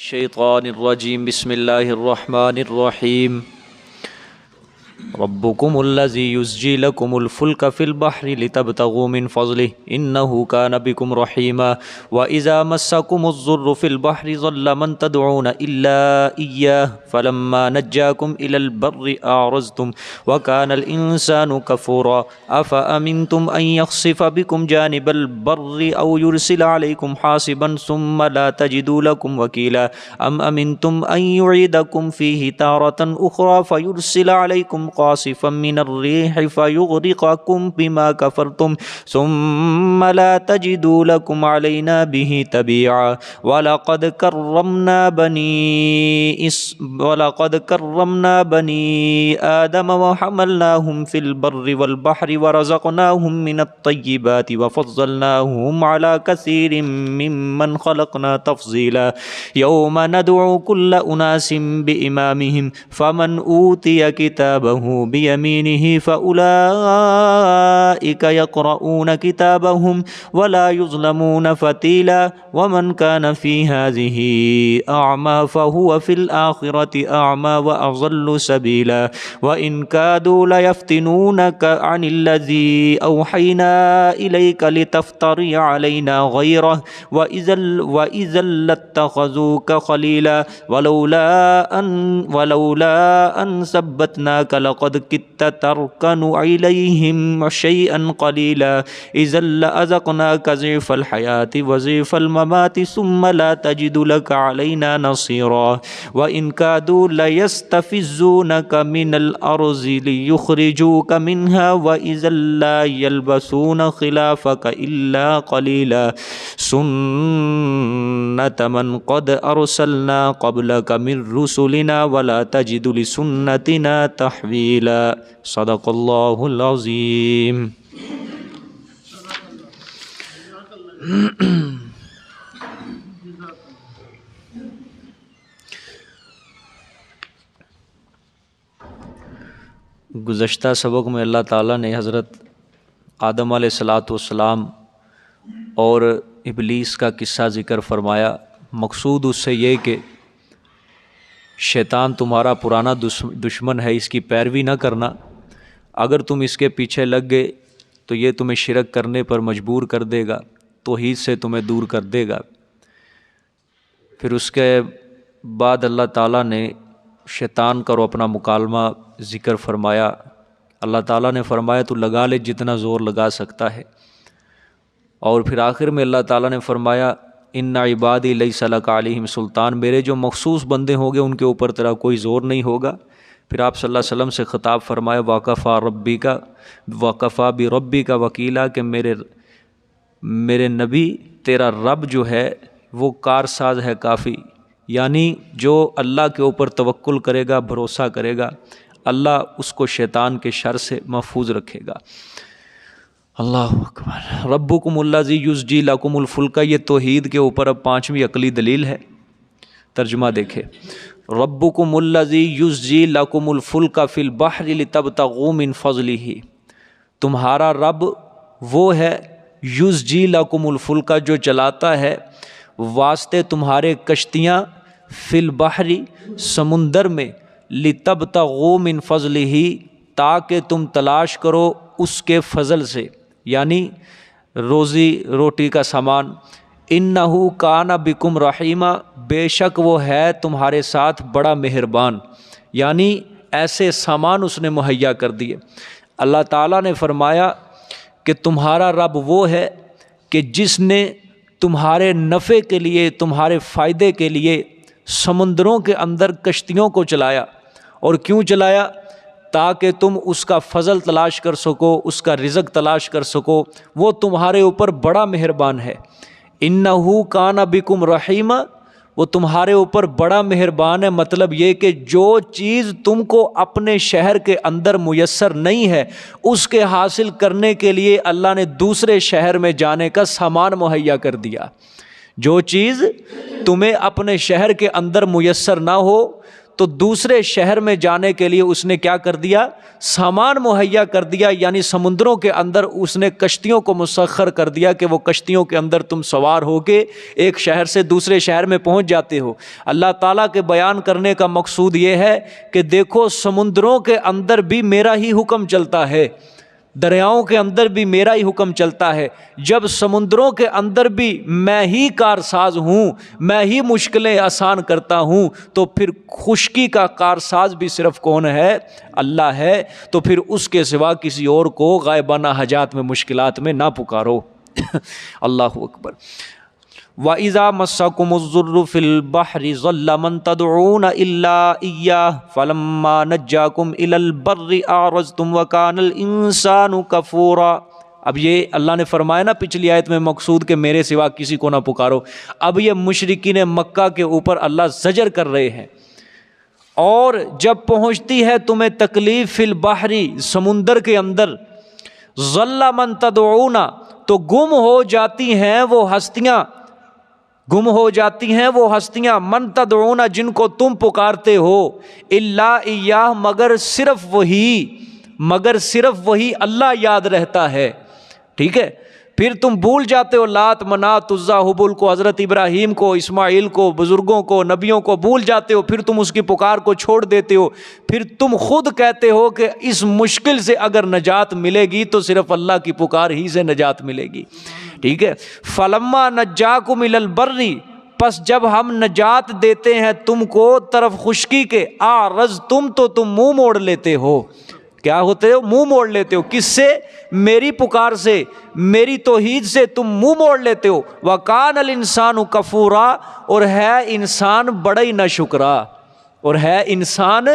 الشيطان الرجيم بسم الله الرحمن الرحيم ربكم الذي يزجي لكم الفلك في البحر لتبتغوا من فضله إنه كان بكم رحيما وإذا مسكم الضر في البحر ضل من تدعون إلا إياه فلما نجاكم إلى البر أعرضتم وكان الإنسان كفورا أفأمنتم أن يخسف بكم جانب البر أو يرسل عليكم حاصبا ثم لا تجدوا لكم وكيلا أم أمنتم أن يعيدكم فيه تارة أخرى فيرسل عليكم قاصفا من الريح فيغرقكم بما كفرتم ثم لا تجدوا لكم علينا به تبيعا ولقد كرمنا بني آدم وحملناهم في البر والبحر ورزقناهم من الطيبات وفضلناهم على كثير ممن خلقنا تفضيلا يوم ندعو كل أناس بإمامهم فمن أوتي كتابه بيمينه فأولئك يقرؤون كتابهم ولا يظلمون فتيلا ومن كان في هذه أعمى فهو في الآخرة أعمى وأضل سبيلا وإن كادوا ليفتنونك عن الذي أوحينا إليك لتفتري علينا غيره وإذا لاتخذوك خليلا ولولا أن ثبتناك لقد كدت تركن إليهم شيئا قليلا إذا لأذقناك ضعف الحياة وضعف الممات ثم لا تجد لك علينا نصيرا وإن كادوا ليستفزونك من الأرض ليخرجوك منها وإذا لا يلبثون خلافك إلا قليلا سنة من قد أرسلنا قبلك من رسلنا ولا تجد لسنتنا تحويلا صدق الله العظيم. گزشتہ سبق میں اللہ تعالیٰ نے حضرت آدم علیہ السلام اور ابلیس کا قصہ ذکر فرمایا. مقصود اس سے یہ کہ شیطان تمہارا پرانا دشمن ہے، اس کی پیروی نہ کرنا. اگر تم اس کے پیچھے لگ گئے تو یہ تمہیں شرک کرنے پر مجبور کر دے گا، توحید سے تمہیں دور کر دے گا. پھر اس کے بعد اللہ تعالیٰ نے شیطان کا اپنا مکالمہ ذکر فرمایا. اللہ تعالیٰ نے فرمایا تو لگا لے جتنا زور لگا سکتا ہے. اور پھر آخر میں اللہ تعالیٰ نے فرمایا ان عبادی لیس لک علیہم سلطان، میرے جو مخصوص بندے ہوں گے ان کے اوپر تیرا کوئی زور نہیں ہوگا. پھر آپ صلی اللہ علیہ وسلم سے خطاب فرمایا وقفا بربی کا وکیلا، کہ میرے نبی تیرا رب جو ہے وہ کارساز ہے کافی. یعنی جو اللہ کے اوپر توکل کرے گا، بھروسہ کرے گا، اللہ اس کو شیطان کے شر سے محفوظ رکھے گا. اللہ اکبر. ربکم الذی یزجی لکم الفلک، یہ توحید کے اوپر اب پانچویں عقلی دلیل ہے. ترجمہ دیکھے، ربکم الذی یزجی لکم الفلک فی البحر لتبتغوا من فضلہ، تمہارا رب وہ ہے یزجی لکم الفلک، جو چلاتا ہے واسطے تمہارے کشتیاں فی البحر سمندر میں، لتبتغوا من فضلہ تاکہ تم تلاش کرو اس کے فضل سے، یعنی روزی روٹی کا سامان. انہ کان بکم رحیما، بے شک وہ ہے تمہارے ساتھ بڑا مہربان، یعنی ایسے سامان اس نے مہیا کر دیے. اللہ تعالیٰ نے فرمایا کہ تمہارا رب وہ ہے کہ جس نے تمہارے نفع کے لیے، تمہارے فائدے کے لیے سمندروں کے اندر کشتیوں کو چلایا. اور کیوں چلایا؟ تاکہ تم اس کا فضل تلاش کر سکو، اس کا رزق تلاش کر سکو. وہ تمہارے اوپر بڑا مہربان ہے. انہ کان بکم رحیما، وہ تمہارے اوپر بڑا مہربان ہے. مطلب یہ کہ جو چیز تم کو اپنے شہر کے اندر میسر نہیں ہے، اس کے حاصل کرنے کے لیے اللہ نے دوسرے شہر میں جانے کا سامان مہیا کر دیا. جو چیز تمہیں اپنے شہر کے اندر میسر نہ ہو تو دوسرے شہر میں جانے کے لیے اس نے کیا کر دیا؟ سامان مہیا کر دیا، یعنی سمندروں کے اندر اس نے کشتیوں کو مسخر کر دیا کہ وہ کشتیوں کے اندر تم سوار ہو کے ایک شہر سے دوسرے شہر میں پہنچ جاتے ہو۔ اللہ تعالیٰ کے بیان کرنے کا مقصود یہ ہے کہ دیکھو سمندروں کے اندر بھی میرا ہی حکم چلتا ہے، دریاؤں کے اندر بھی میرا ہی حکم چلتا ہے۔ جب سمندروں کے اندر بھی میں ہی کارساز ہوں، میں ہی مشکلیں آسان کرتا ہوں، تو پھر خشکی کا کارساز بھی صرف کون ہے؟ اللہ ہے۔ تو پھر اس کے سوا کسی اور کو غائبانہ حاجات میں، مشکلات میں نہ پکارو۔ اللہ اکبر۔ وَإِذَا مَسَّكُمُ الضُّرُّ فِي الْبَحْرِ ضَلَّ مَن تَدْعُونَ إِلَّا إِيَّاهُ فَلَمَّا نَجَّاكُمْ إِلَى الْبَرِّ أَعْرَضْتُمْ وَكَانَ الْإِنسَانُ كَفُورًا۔ اب یہ اللہ نے فرمایا نا پچھلی آیت میں مقصود کہ میرے سوا کسی کو نہ پکارو، اب یہ مشرکین مکہ کے اوپر اللہ زجر کر رہے ہیں۔ اور جب پہنچتی ہے تمہیں تکلیف فی البحر، سمندر کے اندر، ضَلَّ مَن تَدْعُونَ، تو گم ہو جاتی ہیں وہ ہستیاں، گم ہو جاتی ہیں وہ ہستیاں، من تدعون، جن کو تم پکارتے ہو، الا ایاہ، مگر صرف وہی اللہ یاد رہتا ہے۔ ٹھیک ہے، پھر تم بھول جاتے ہو لات، منات، عزا، حبل کو، حضرت ابراہیم کو، اسماعیل کو، بزرگوں کو، نبیوں کو بھول جاتے ہو، پھر تم اس کی پکار کو چھوڑ دیتے ہو، پھر تم خود کہتے ہو کہ اس مشکل سے اگر نجات ملے گی تو صرف اللہ کی پکار ہی سے نجات ملے گی۔ ٹھیک ہے، فلما نجاکم الی البر، پس جب ہم نجات دیتے ہیں تم کو طرف خشکی کے، اعرضتم، تو تم منہ موڑ لیتے ہو۔ کیا ہوتے ہو؟ منہ موڑ لیتے ہو۔ کس سے؟ میری پکار سے، میری توحید سے تم منہ موڑ لیتے ہو۔ وَكَانَ الْإِنسَانُ كَفُورًا، اور ہے انسان بڑا ہی ناشکرا، اور ہے انسان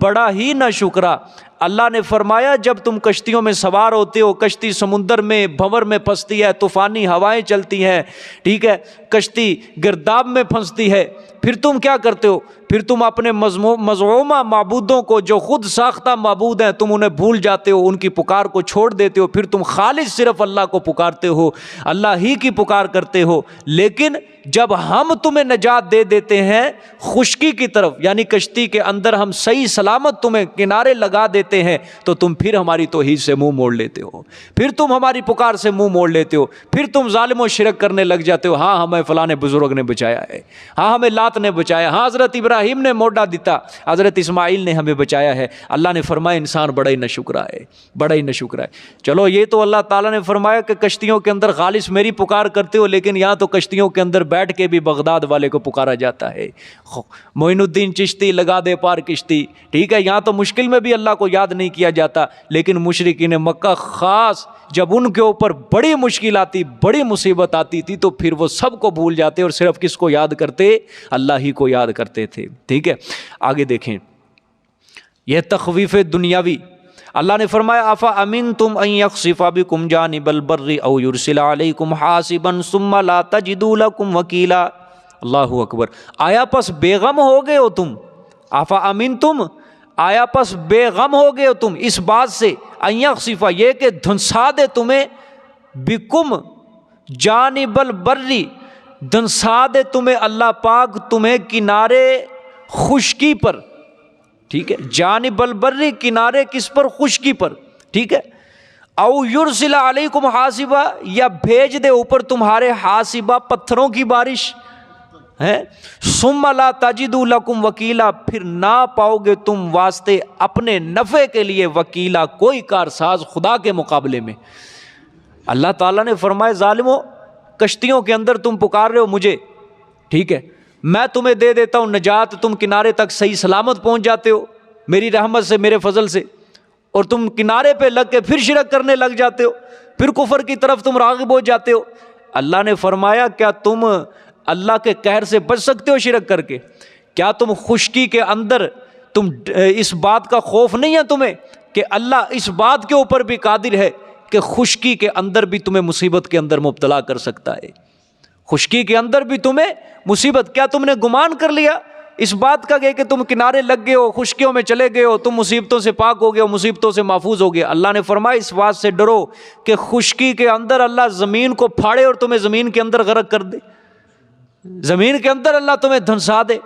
بڑا ہی ناشکرا۔ اللہ نے فرمایا جب تم کشتیوں میں سوار ہوتے ہو، کشتی سمندر میں بھنور میں پھنستی ہے، طوفانی ہوائیں چلتی ہیں، ٹھیک ہے، کشتی گرداب میں پھنستی ہے، پھر تم کیا کرتے ہو؟ پھر تم اپنے مزعومہ معبودوں کو، جو خود ساختہ معبود ہیں، تم انہیں بھول جاتے ہو، ان کی پکار کو چھوڑ دیتے ہو، پھر تم خالص صرف اللہ کو پکارتے ہو، اللہ ہی کی پکار کرتے ہو۔ لیکن جب ہم تمہیں نجات دے دیتے ہیں خشکی کی طرف، یعنی کشتی کے اندر ہم صحیح سلامت تمہیں کنارے لگا دیتے ہیں، تو تم پھر ہماری توحید سے منہ موڑ لیتے ہو، پھر تم ہماری پکار سے منہ موڑ لیتے ہو، پھر تم ظالم و شرک کرنے لگ جاتے ہو۔ ہاں ہمیں فلاں بزرگ نے بچایا ہے، ہاں ہمیں لات نے بچایا، ہاں حضرت ابراہیم نے موڈا دیتا، حضرت اسماعیل نے ہمیں بچایا ہے۔ اللہ نے فرمایا انسان بڑا ہی ناشکرا ہے، بڑا ہی ناشکرا ہے۔ چلو یہ تو اللہ تعالیٰ نے فرمایا کہ کشتیوں کے اندر خالص میری پکار کرتے ہو، لیکن یہاں تو کشتیوں کے اندر بیٹھ کے بھی بغداد والے کو پکارا جاتا ہے، معین الدین چشتی لگا دے پار کشتی، ٹھیک ہے، یہاں تو مشکل میں بھی اللہ کو یاد نہیں کیا جاتا۔ لیکن مشرکین مکہ خاص جب ان کے اوپر بڑی مشکل آتی، بڑی مصیبت آتی تھی، تو پھر وہ سب کو بھول جاتے اور صرف کس کو یاد کرتے؟ اللہ ہی کو یاد کرتے تھے۔ ٹھیک ہے، آگے دیکھیں، یہ تخویف دنیاوی۔ اللہ نے فرمایا افا امنتم ان یخسف بکم جانب البر او یرسل علیکم حاصبا ثم لا تجدوا لکم وکیلا۔ اللہ اکبر۔ آیا پس بے غم ہو گئے ہو تم؟ افا امنتم، آیا پس بے غم ہو گئے ہو تم اس بات سے، ان یخسف، یہ کہ دھنسا دے تمہیں، بکم جانب البر، دھنسا دے تمہیں اللہ پاک تمہیں کنارے خشکی پر، ٹھیک ہے، جانب البر، کنارے کس پر؟ خشکی پر، ٹھیک ہے، او یرسل علیکم حاصبا، یا بھیج دے اوپر تمہارے حاصبا، پتھروں کی بارش ہے، ثم لا تجدوا لکم وکیلا، پھر نہ پاؤ گے تم واسطے اپنے نفع کے لیے وکیلا، کوئی کارساز خدا کے مقابلے میں۔ اللہ تعالیٰ نے فرمایا ظالمو، کشتیوں کے اندر تم پکار رہے ہو مجھے، ٹھیک ہے، میں تمہیں دے دیتا ہوں نجات، تم کنارے تک صحیح سلامت پہنچ جاتے ہو میری رحمت سے، میرے فضل سے، اور تم کنارے پہ لگ کے پھر شرک کرنے لگ جاتے ہو، پھر کفر کی طرف تم راغب ہو جاتے ہو۔ اللہ نے فرمایا کیا تم اللہ کے قہر سے بچ سکتے ہو شرک کر کے؟ کیا تم خشکی کے اندر تم اس بات کا خوف نہیں ہے تمہیں کہ اللہ اس بات کے اوپر بھی قادر ہے کہ خشکی کے اندر بھی تمہیں مصیبت کے اندر مبتلا کر سکتا ہے؟ خشکی کے اندر بھی تمہیں مصیبت، کیا تم نے گمان کر لیا اس بات کا کہ تم کنارے لگ گئے ہو، خشکیوں میں چلے گئے ہو، تم مصیبتوں سے پاک ہو گئے ہو، مصیبتوں سے محفوظ ہو گئے؟ اللہ نے فرمایا اس بات سے ڈرو کہ خشکی کے اندر اللہ زمین کو پھاڑے اور تمہیں زمین کے اندر غرق کر دے، زمین کے اندر اللہ تمہیں دھنسا دے،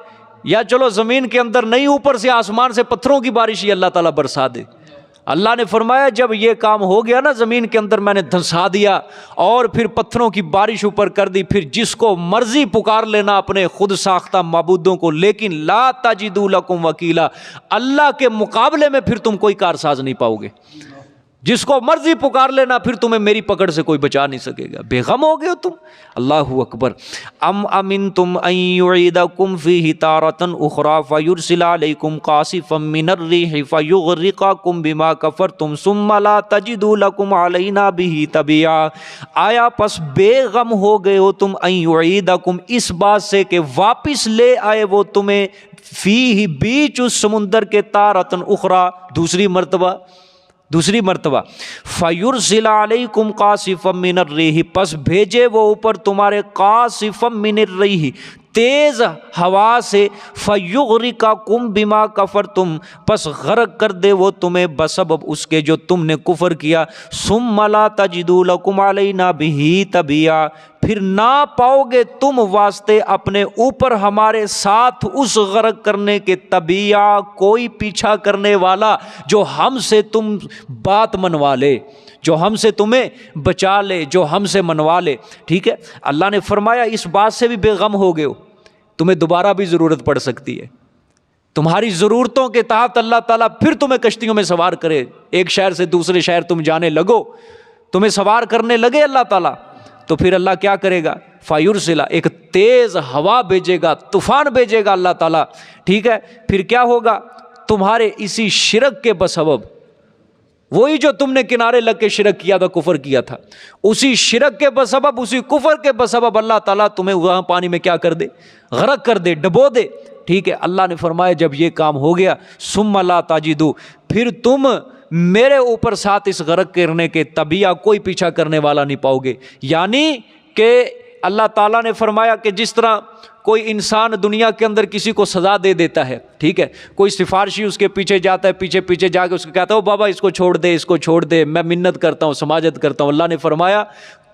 یا چلو زمین کے اندر نہیں، اوپر سے آسمان سے پتھروں کی بارش ہی اللہ تعالیٰ برسا دے۔ اللہ نے فرمایا جب یہ کام ہو گیا نا، زمین کے اندر میں نے دھنسا دیا اور پھر پتھروں کی بارش اوپر کر دی، پھر جس کو مرضی پکار لینا اپنے خود ساختہ معبودوں کو، لیکن لا تجدوا لکم وکیلا، اللہ کے مقابلے میں پھر تم کوئی کارساز نہیں پاؤ گے۔ جس کو مرضی پکار لینا، پھر تمہیں میری پکڑ سے کوئی بچا نہیں سکے گا۔ بے غم ہو گئے ہو تم۔ اللہ اکبر۔ ام امنتم ان یعیدکم فیہ تارۃ اخری فیرسل علیکم قاصفا من الریح فیغرقکم بما کفرتم ثم لا تجدوا لکم علینا بہ تبیعا، آیا پس بے غم ہو گئے ہو تم ان یعیدکم، اس بات سے کہ واپس لے آئے وہ تمہیں، فیہ بیچ اس سمندر کے، تارۃ اخری دوسری مرتبہ، فَيُرْسِلَ عَلَيْكُمْ قَاصِفًا مِّنَ الرِّيحِ، پس بھیجے وہ اوپر تمہارے، قاصفا من الریح، تیز ہوا سے، فَيُغْرِقَكُمْ بِمَا كَفَرْتُمْ، پس غرق کر دے وہ تمہیں بسبب اس کے جو تم نے کفر کیا، ثُمَّ لَا تَجِدُوا لَكُمْ عَلَيْنَا بِهِ تَبِيعًا، پھر نہ پاؤ گے تم واسطے اپنے اوپر ہمارے ساتھ اس غرق کرنے کے تبیعا، کوئی پیچھا کرنے والا جو ہم سے تم بات منوا لے، جو ہم سے تمہیں بچا لے، جو ہم سے منوا لے۔ ٹھیک ہے، اللہ نے فرمایا اس بات سے بھی بے غم ہو گئے ہو، تمہیں دوبارہ بھی ضرورت پڑ سکتی ہے، تمہاری ضرورتوں کے تحت اللہ تعالیٰ پھر تمہیں کشتیوں میں سوار کرے، ایک شہر سے دوسرے شہر تم جانے لگو، تمہیں سوار کرنے لگے اللہ تعالیٰ، تو پھر اللہ کیا کرے گا؟ فَيُرْسِلَ، ایک تیز ہوا بھیجے گا، طوفان بھیجے گا اللہ تعالیٰ۔ ٹھیک ہے، پھر کیا ہوگا؟ تمہارے اسی شرک کے بسبب، وہی جو تم نے کنارے لگ کے شرک کیا تھا، کفر کیا تھا، اسی شرک کے بسبب، اسی کفر کے بسبب اللہ تعالیٰ تمہیں وہاں پانی میں کیا کر دے؟ غرق کر دے، ڈبو دے۔ ٹھیک ہے، اللہ نے فرمایا جب یہ کام ہو گیا، ثم لا تجدوا، پھر تم میرے اوپر ساتھ اس غرق کرنے کے تبیعہ، کوئی پیچھا کرنے والا نہیں پاؤ گے۔ یعنی کہ اللہ تعالیٰ نے فرمایا کہ جس طرح کوئی انسان دنیا کے اندر کسی کو سزا دے دیتا ہے، ٹھیک ہے، کوئی سفارشی اس کے پیچھے جاتا ہے، پیچھے جا کے اس کو کہتا ہے او بابا اس کو چھوڑ دے، میں منت کرتا ہوں، سماجت کرتا ہوں۔ اللہ نے فرمایا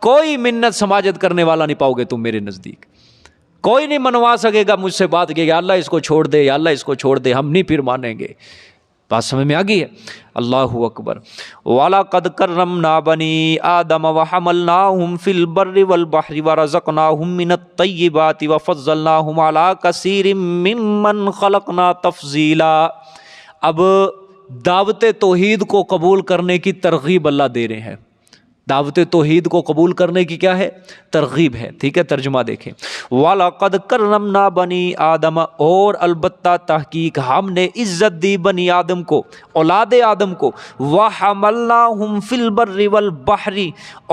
کوئی منت سماجت کرنے والا نہیں پاؤ گے تم میرے نزدیک، کوئی نہیں منوا سکے گا مجھ سے بات کہ یا اللہ اس کو چھوڑ دے، یا اللہ اس کو چھوڑ دے، ہم نہیں پھر مانیں گے۔ بات سمجھ میں آ گئی ہے؟ اللہ اکبر۔ وَلَقَدْ كَرَّمْنَا بَنِي آدَمَ وَحَمَلْنَاهُمْ فِي الْبَرِّ وَالْبَحْرِ وَرَزَقْنَاهُمْ مِنَ الطَّيِّبَاتِ وَفَضَّلْنَاهُمْ عَلَىٰ كَثِيرٍ مِّمَّنْ خَلَقْنَا تَفْضِيلًا۔ اب دعوت توحید کو قبول کرنے کی ترغیب اللہ دے رہے ہیں، دعوت توحید کو قبول کرنے کی کیا ہے؟ ترغیب ہے۔ ٹھیک ہے، ترجمہ دیکھیں، وَلَقَدْ كَرَّمْنَا بَنِي آدَمَ، اور البتہ تحقیق ہم نے عزت دی بنی آدم کو، اولاد آدم کو، وَحَمَلْنَاهُمْ فِي الْبَرِّ وَالْبَحْرِ،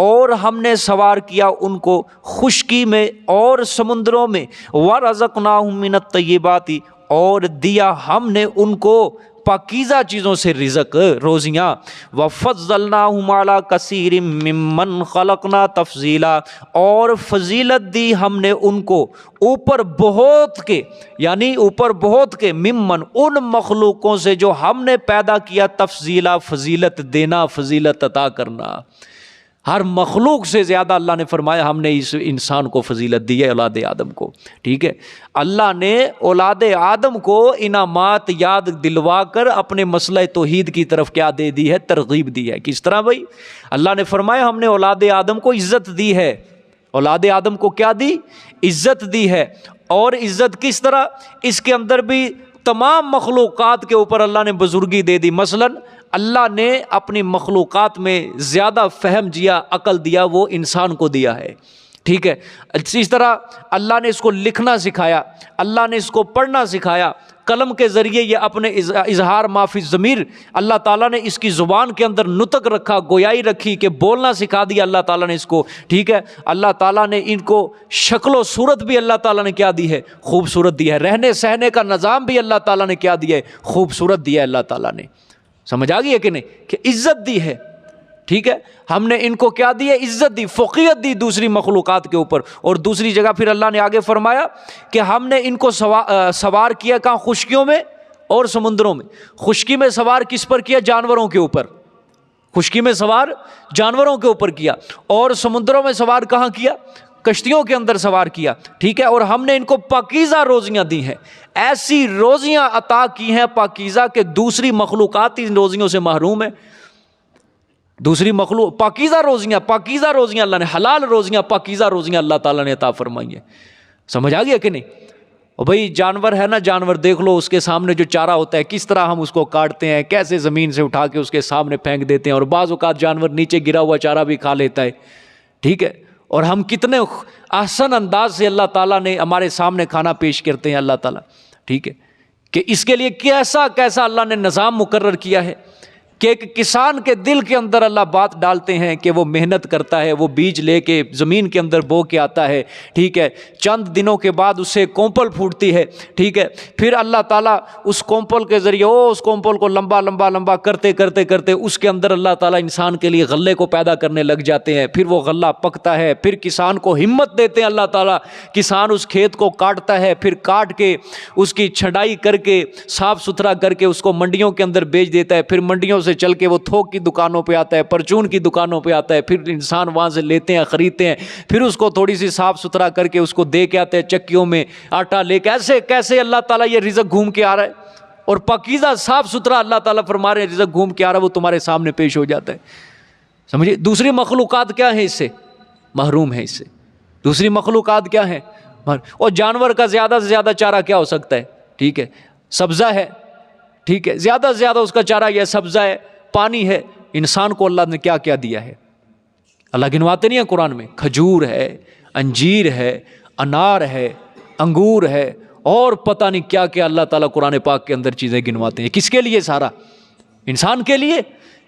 اور ہم نے سوار کیا ان کو خشکی میں اور سمندروں میں، وَرَزَقْنَاهُمْ مِنَ الطَّيِّبَاتِ، اور دیا ہم نے ان کو پاکیزہ چیزوں سے رزق، روزیاں، وَفَضَّلْنَاهُمْ عَلَىٰ كَثِيرٍ مِّمَّنْ خَلَقْنَا تَفْضِيلًا، اور فضیلت دی ہم نے ان کو اوپر بہت کے، یعنی اوپر بہت کے، ممن، ان مخلوقوں سے جو ہم نے پیدا کیا، تفضیلا، فضیلت دینا، فضیلت عطا کرنا۔ ہر مخلوق سے زیادہ اللہ نے فرمایا ہم نے اس انسان کو فضیلت دی ہے، اولاد آدم کو۔ ٹھیک ہے، اللہ نے اولاد آدم کو انعامات یاد دلوا کر اپنے مسئلہ توحید کی طرف کیا دے دی ہے؟ ترغیب دی ہے۔ کس طرح بھائی؟ اللہ نے فرمایا ہم نے اولاد آدم کو عزت دی ہے، اولاد آدم کو کیا دی؟ عزت دی ہے۔ اور عزت کس طرح؟ اس کے اندر بھی تمام مخلوقات کے اوپر اللہ نے بزرگی دے دی۔ مثلاً اللہ نے اپنی مخلوقات میں زیادہ فہم دیا، عقل دیا، وہ انسان کو دیا ہے۔ ٹھیک ہے، اس طرح اللہ نے اس کو لکھنا سکھایا، اللہ نے اس کو پڑھنا سکھایا، قلم کے ذریعے یہ اپنے اظہار معافی ضمیر، اللہ تعالیٰ نے اس کی زبان کے اندر نطق رکھا، گویائی رکھی کہ بولنا سکھا دیا اللہ تعالیٰ نے اس کو۔ ٹھیک ہے، اللہ تعالیٰ نے ان کو شکل و صورت بھی اللہ تعالیٰ نے کیا دی ہے؟ خوبصورت دی ہے۔ رہنے سہنے کا نظام بھی اللہ تعالیٰ نے کیا دیا ہے؟ خوبصورت دیا ہے اللہ تعالیٰ نے۔ سمجھ آ گئی ہے کہ نہیں؟ کہ عزت دی ہے۔ ٹھیک ہے، ہم نے ان کو کیا دی ہے؟ عزت دی، فوقیت دی دوسری مخلوقات کے اوپر۔ اور دوسری جگہ پھر اللہ نے آگے فرمایا کہ ہم نے ان کو سوار کیا کہاں؟ خشکیوں میں اور سمندروں میں۔ خشکی میں سوار کس پر کیا؟ جانوروں کے اوپر۔ خشکی میں سوار جانوروں کے اوپر کیا، اور سمندروں میں سوار کہاں کیا؟ کشتیوں کے اندر سوار کیا، ٹھیک ہے، اور ہم نے ان کو پاکیزہ روزیاں دی ہیں، ایسی روزیاں عطا کی ہیں پاکیزہ کہ دوسری مخلوقات ان روزیوں سے محروم ہے۔ دوسری مخلوق پاکیزہ روزیاں اللہ نے، حلال روزیاں، پاکیزہ روزیاں اللہ تعالیٰ نے عطا فرمائی ہیں۔ سمجھ آ گیا کہ نہیں؟ اور بھائی جانور ہے نا، جانور دیکھ لو، اس کے سامنے جو چارہ ہوتا ہے کس طرح ہم اس کو کاٹتے ہیں، کیسے زمین سے اٹھا کے اس کے سامنے پھینک دیتے ہیں، اور بعض اوقات جانور نیچے گرا ہوا چارہ بھی کھا لیتا ہے، ٹھیک ہے، اور ہم کتنے احسن انداز سے اللہ تعالیٰ نے ہمارے سامنے کھانا پیش کرتے ہیں اللہ تعالیٰ، ٹھیک ہے، کہ اس کے لیے کیسا اللہ نے نظام مقرر کیا ہے کہ ایک کسان کے دل کے اندر اللہ بات ڈالتے ہیں کہ وہ محنت کرتا ہے، وہ بیج لے کے زمین کے اندر بو کے آتا ہے، ٹھیک ہے، چند دنوں کے بعد اسے کونپل پھوٹتی ہے، ٹھیک ہے، پھر اللہ تعالیٰ اس کونپل کے ذریعے اس کونپل کو لمبا کرتے کرتے اس کے اندر اللہ تعالیٰ انسان کے لیے غلے کو پیدا کرنے لگ جاتے ہیں، پھر وہ غلہ پکتا ہے، پھر کسان کو ہمت دیتے ہیں اللہ تعالیٰ، کسان اس کھیت کو کاٹتا ہے، پھر کاٹ کے اس کی چھٹائی کر کے صاف ستھرا کر کے اس کو منڈیوں کے اندر بیچ دیتا ہے، پھر منڈیوں سے چل کے وہ تھوک کی دکانوں پہ آتا ہے، پرچون کی دکانوں پہ آتا ہے، پھر انسان وہاں سے لیتے ہیں، خریدتے ہیں، پھر اس کو تھوڑی سی صاف ستھرا کر کے اس کو دے کے آتے ہیں چکیوں میں آٹا لے کے، کیسے اللہ تعالیٰ یہ رزق گھوم کے آ رہا ہے، اور پاکیزہ صاف ستھرا اللہ تعالیٰ فرما رہے ہیں رزق گھوم کے آ رہا ہے، وہ تمہارے سامنے پیش ہو جاتا ہے۔ سمجھے؟ دوسری مخلوقات کیا ہیں؟ اس سے محروم ہے، اس سے دوسری مخلوقات کیا ہیں؟ اور جانور کا زیادہ سے زیادہ چارہ کیا ہو سکتا ہے؟ ٹھیک ہے، سبزہ ہے، ٹھیک ہے، زیادہ سے زیادہ اس کا چارہ یہ سبزہ ہے، پانی ہے۔ انسان کو اللہ نے کیا کیا دیا ہے؟ اللہ گنواتے نہیں ہیں قرآن میں، کھجور ہے، انجیر ہے، انار ہے، انگور ہے، اور پتہ نہیں کیا کیا اللہ تعالیٰ قرآن پاک کے اندر چیزیں گنواتے ہیں۔ کس کے لیے سارا؟ انسان کے لیے،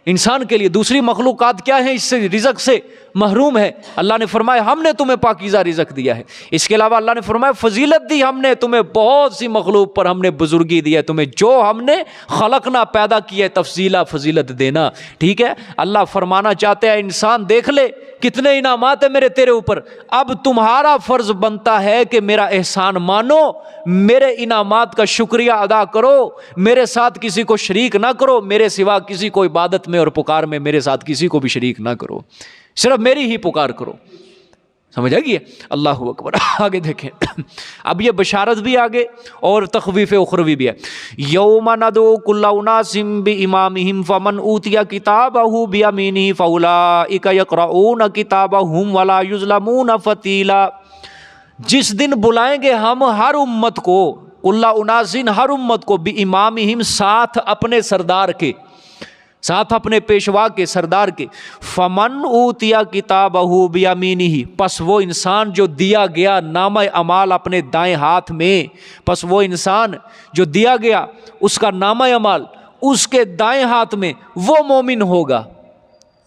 انسان کے لیے۔ دوسری مخلوقات کیا ہیں؟ اس سے رزق سے محروم ہے۔ اللہ نے فرمایا ہم نے تمہیں پاکیزہ رزق دیا ہے۔ اس کے علاوہ اللہ نے فرمایا فضیلت دی ہم نے تمہیں، بہت سی مخلوق پر ہم نے بزرگی دی ہے تمہیں، جو ہم نے خلقنا پیدا کیا ہے، تفضیلہ فضیلت دینا، ٹھیک ہے۔ اللہ فرمانا چاہتے ہیں انسان دیکھ لے کتنے انعامات ہیں میرے تیرے اوپر، اب تمہارا فرض بنتا ہے کہ میرا احسان مانو، میرے انعامات کا شکریہ ادا کرو، میرے ساتھ کسی کو شریک نہ کرو، میرے سوا کسی کو عبادت میں اور پکار میں میرے ساتھ کسی کو بھی شریک نہ کرو، صرف میری ہی پکار کرو۔ سمجھ آئے گی؟ اللہ اکبر۔ آگے دیکھیں، اب یہ بشارت بھی آگے اور تخویف اخروی بھی ہے۔ یوم ندعو کل اناس بامامہم فمن اوتی کتابہ بیمینہ فاولئک یقرؤون کتابہم ولا یظلمون فتیلا۔ جس دن بلائیں گے ہم ہر امت کو، کل اناس ہر امت کو، بامامہم ساتھ اپنے سردار کے، ساتھ اپنے پیشوا کے، سردار کے، فمن اوتیا کتابہ بیمینہ، پس وہ انسان جو دیا گیا نامہ اعمال اپنے دائیں ہاتھ میں، پس وہ انسان جو دیا گیا اس کا نامہ اعمال اس کے دائیں ہاتھ میں، وہ مومن ہوگا۔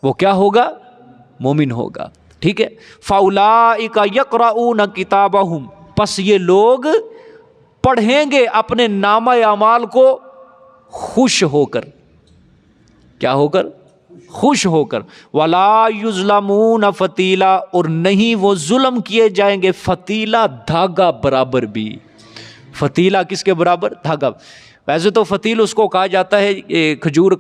وہ کیا ہوگا؟ مومن ہوگا، ٹھیک ہے۔ فاولئک یقرؤون کتابہم، پس یہ لوگ پڑھیں گے اپنے نامہ اعمال کو خوش ہو کر۔ کیا ہو کر؟ خوش ہو کر۔ وَلَا يُظْلَمُونَ فَتِيلًا، اور نہیں وہ ظلم کیے جائیں گے، فتیلہ دھاگا برابر بھی۔ فتیلہ کس کے برابر؟ دھاگا۔ ویسے تو فتیل اس کو کہا جاتا ہے کھجور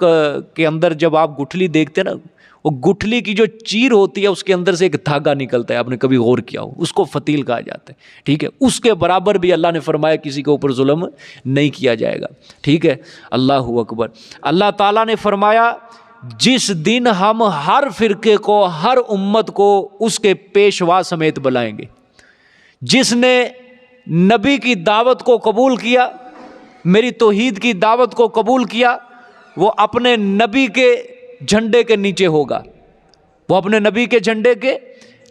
کے اندر جب آپ گٹھلی دیکھتے ہیں نا، وہ گٹھلی کی جو چیر ہوتی ہے اس کے اندر سے ایک دھاگا نکلتا ہے، آپ نے کبھی غور کیا ہو، اس کو فتیل کہا جاتا ہے، ٹھیک ہے۔ اس کے برابر بھی اللہ نے فرمایا کسی کے اوپر ظلم نہیں کیا جائے گا، ٹھیک ہے۔ اللہ اکبر۔ اللہ تعالیٰ نے فرمایا جس دن ہم ہر فرقے کو، ہر امت کو اس کے پیشوا سمیت بلائیں گے، جس نے نبی کی دعوت کو قبول کیا، میری توحید کی دعوت کو قبول کیا، وہ اپنے نبی کے جھنڈے کے نیچے ہوگا، وہ اپنے نبی کے جھنڈے کے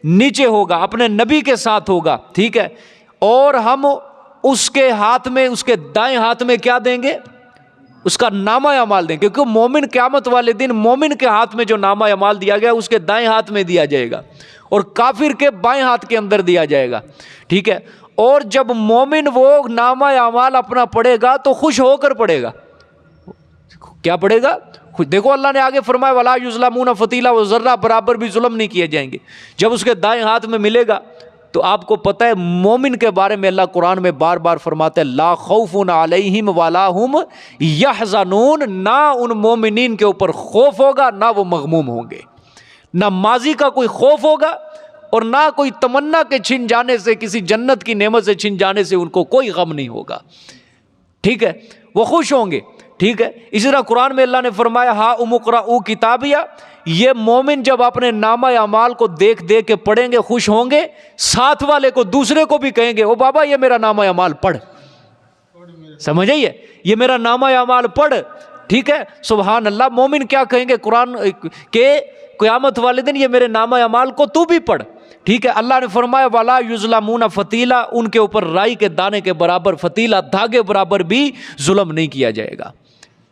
نیچے ہوگا، اپنے نبی کے ساتھ ہوگا، ٹھیک ہے۔ اور ہم اس کے ہاتھ میں، اس کے دائیں ہاتھ میں کیا دیں گے؟ اس کا نامہ اعمال دیں گے، کیونکہ مومن قیامت والے دن مومن کے ہاتھ میں جو نامہ اعمال دیا گیا اس کے دائیں ہاتھ میں دیا جائے گا، اور کافر کے بائیں ہاتھ کے اندر دیا جائے گا، ٹھیک ہے۔ اور جب مومن وہ نامہ اعمال اپنا پڑھے گا تو خوش ہو کر پڑھے گا۔ کیا پڑھے گا؟ دیکھو اللہ نے آگے فرمایا وَلَا يُظْلَمُونَ فَتِيلًا، وہ ذرہ برابر بھی ظلم نہیں کیے جائیں گے۔ جب اس کے دائیں ہاتھ میں ملے گا تو آپ کو پتہ ہے مومن کے بارے میں اللہ قرآن میں بار بار فرماتا ہے لا خوف علیہم ولا ہم یحزنون، نہ ان مومنین کے اوپر خوف ہوگا، نہ وہ مغموم ہوں گے، نہ ماضی کا کوئی خوف ہوگا اور نہ کوئی تمنا کے چھن جانے سے، کسی جنت کی نعمت سے چھن جانے سے ان کو کوئی غم نہیں ہوگا، ٹھیک ہے، وہ خوش ہوں گے، ٹھیک ہے۔ اسی طرح قرآن میں اللہ نے فرمایا ہا اقرؤ کتابیہ، یہ مومن جب اپنے نامہ اعمال کو دیکھ دیکھ کے پڑھیں گے خوش ہوں گے، ساتھ والے کو دوسرے کو بھی کہیں گے او بابا یہ میرا نامہ اعمال پڑھ، سمجھ آئیے، یہ میرا نامہ اعمال پڑھ، ٹھیک ہے، سبحان اللہ۔ مومن کیا کہیں گے قرآن کے قیامت والے دن، یہ میرے نامہ اعمال کو تو بھی پڑھ، ٹھیک ہے۔ اللہ نے فرمایا وَلَا يُظْلَمُونَ فَتِيلًا، ان کے اوپر رائی کے دانے کے برابر، فتیلہ دھاگے برابر بھی ظلم نہیں کیا جائے گا،